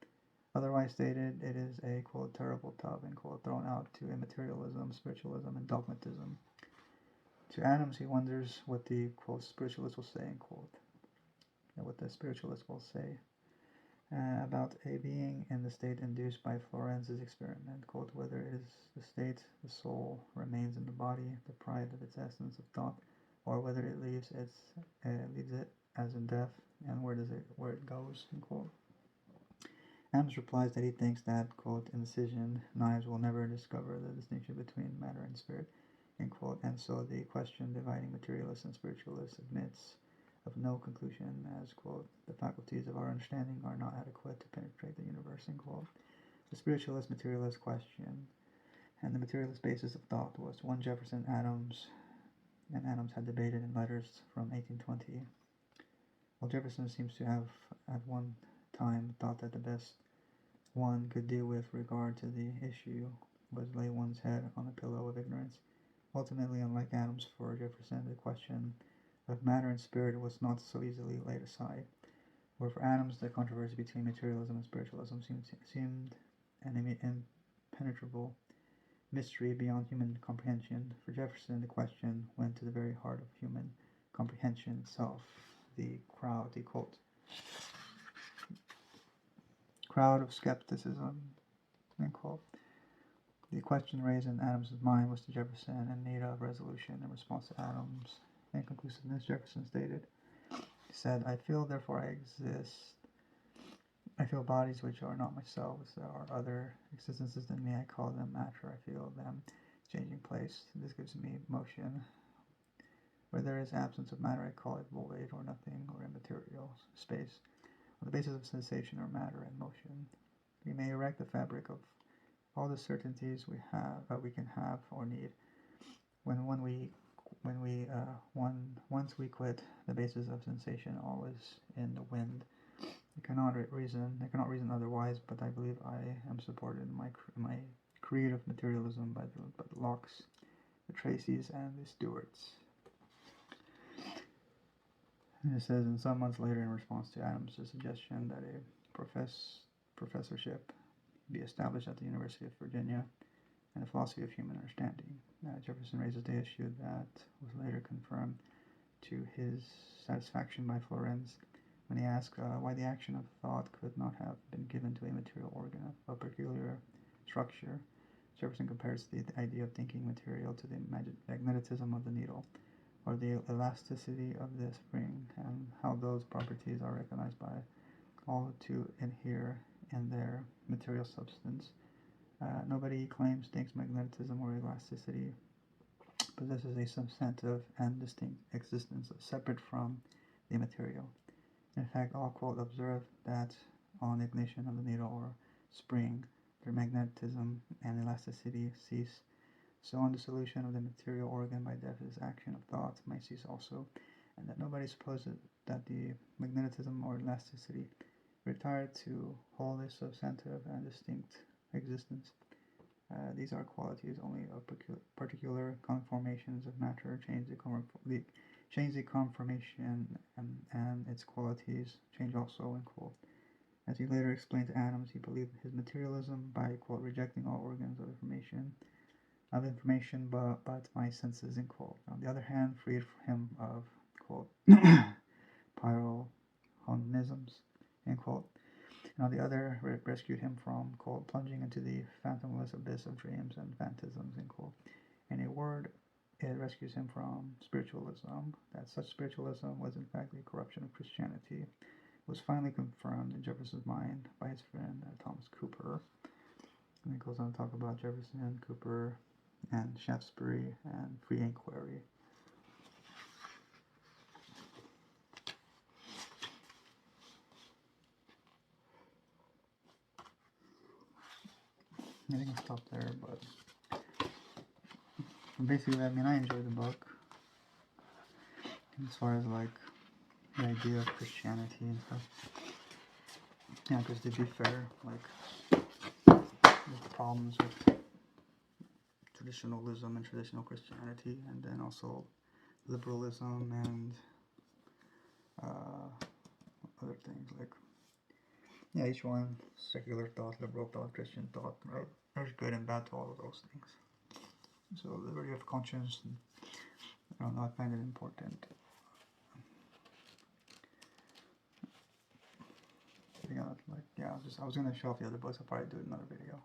Otherwise stated, it is a, quote, terrible tub, end quote, thrown out to immaterialism, spiritualism, and dogmatism. To Adams, he wonders what the, quote, spiritualist will say, end quote, and what the spiritualist will say about a being in the state induced by Florence's experiment, quote, whether it is the state the soul remains in the body, deprived of its essence of thought, or whether it leaves it as in death, and where it goes, end quote. Adams replies that he thinks that, quote, incision knives will never discover the distinction between matter and spirit, end quote, and so the question dividing materialists and spiritualists admits of no conclusion as, quote, the faculties of our understanding are not adequate to penetrate the universe, end quote. The spiritualist materialist question and the materialist basis of thought was one Jefferson Adams had debated in letters from 1820. While Jefferson seems to have at one time thought that the best one could do with regard to the issue was lay one's head on a pillow of ignorance. Ultimately, unlike Adams, for Jefferson, the question of matter and spirit was not so easily laid aside, where for Adams the controversy between materialism and spiritualism seemed an impenetrable mystery beyond human comprehension. For Jefferson, the question went to the very heart of human comprehension itself. The quote, crowd of skepticism, end quote. The question raised in Adams' mind was to Jefferson in need of resolution. In response to Adams' inconclusiveness, Jefferson stated, he said, I feel, therefore I exist. I feel bodies which are not myself. There are other existences than me. I call them matter. I feel them changing place. This gives me motion. Where there is absence of matter, I call it void or nothing or immaterial space. On the basis of sensation or matter and motion, we may erect the fabric of all the certainties we have that we can have or need. Once we quit the basis of sensation, all is in the wind. I cannot reason otherwise, but I believe I am supported in my creative materialism by the Locke's, the Tracys, and the Stewarts. And it says, and some months later, in response to Adams' suggestion that a professorship be established at the University of Virginia in the philosophy of human understanding, Jefferson raises the issue that was later confirmed to his satisfaction by Florenz when he asked why the action of thought could not have been given to a material organ of peculiar structure. Jefferson compares the idea of thinking material to the magnetism of the needle, or the elasticity of the spring, and how those properties are recognized by all to inhere in their material substance. Nobody claims thinks magnetism or elasticity possesses a substantive and distinct existence separate from the material. In fact, all, quote, observe that on ignition of the needle or spring, their magnetism and elasticity cease. So on dissolution of the material organ by death, his action of thought might cease also, and that nobody supposes that the magnetism or elasticity retired to hold a substantive and distinct existence. These are qualities only of particular conformations of matter, change the conformation, and its qualities change also, end quote. As he later explained to Adams, he believed his materialism by, quote, rejecting all organs of information but my senses, end quote. On the other hand, freed him of, quote, pyrohonisms, end quote. And on the other, rescued him from, quote, plunging into the fathomless abyss of dreams and phantasms, end quote. In a word, it rescues him from spiritualism, that such spiritualism was in fact the corruption of Christianity, was finally confirmed in Jefferson's mind by his friend Thomas Cooper. And he goes on to talk about Jefferson, Cooper, and Shaftesbury, and free inquiry. I think I'll stop there, but basically, I mean, I enjoyed the book as far as like the idea of Christianity and stuff. Yeah, because to be fair, like there's problems with traditionalism and traditional Christianity, and then also liberalism and other things like, yeah, each one, secular thought, liberal thought, Christian thought, right? There's good and bad to all of those things. So liberty of conscience, I don't know, I find it important. Yeah, like, yeah, I was gonna show off the other books. I'll probably do another video.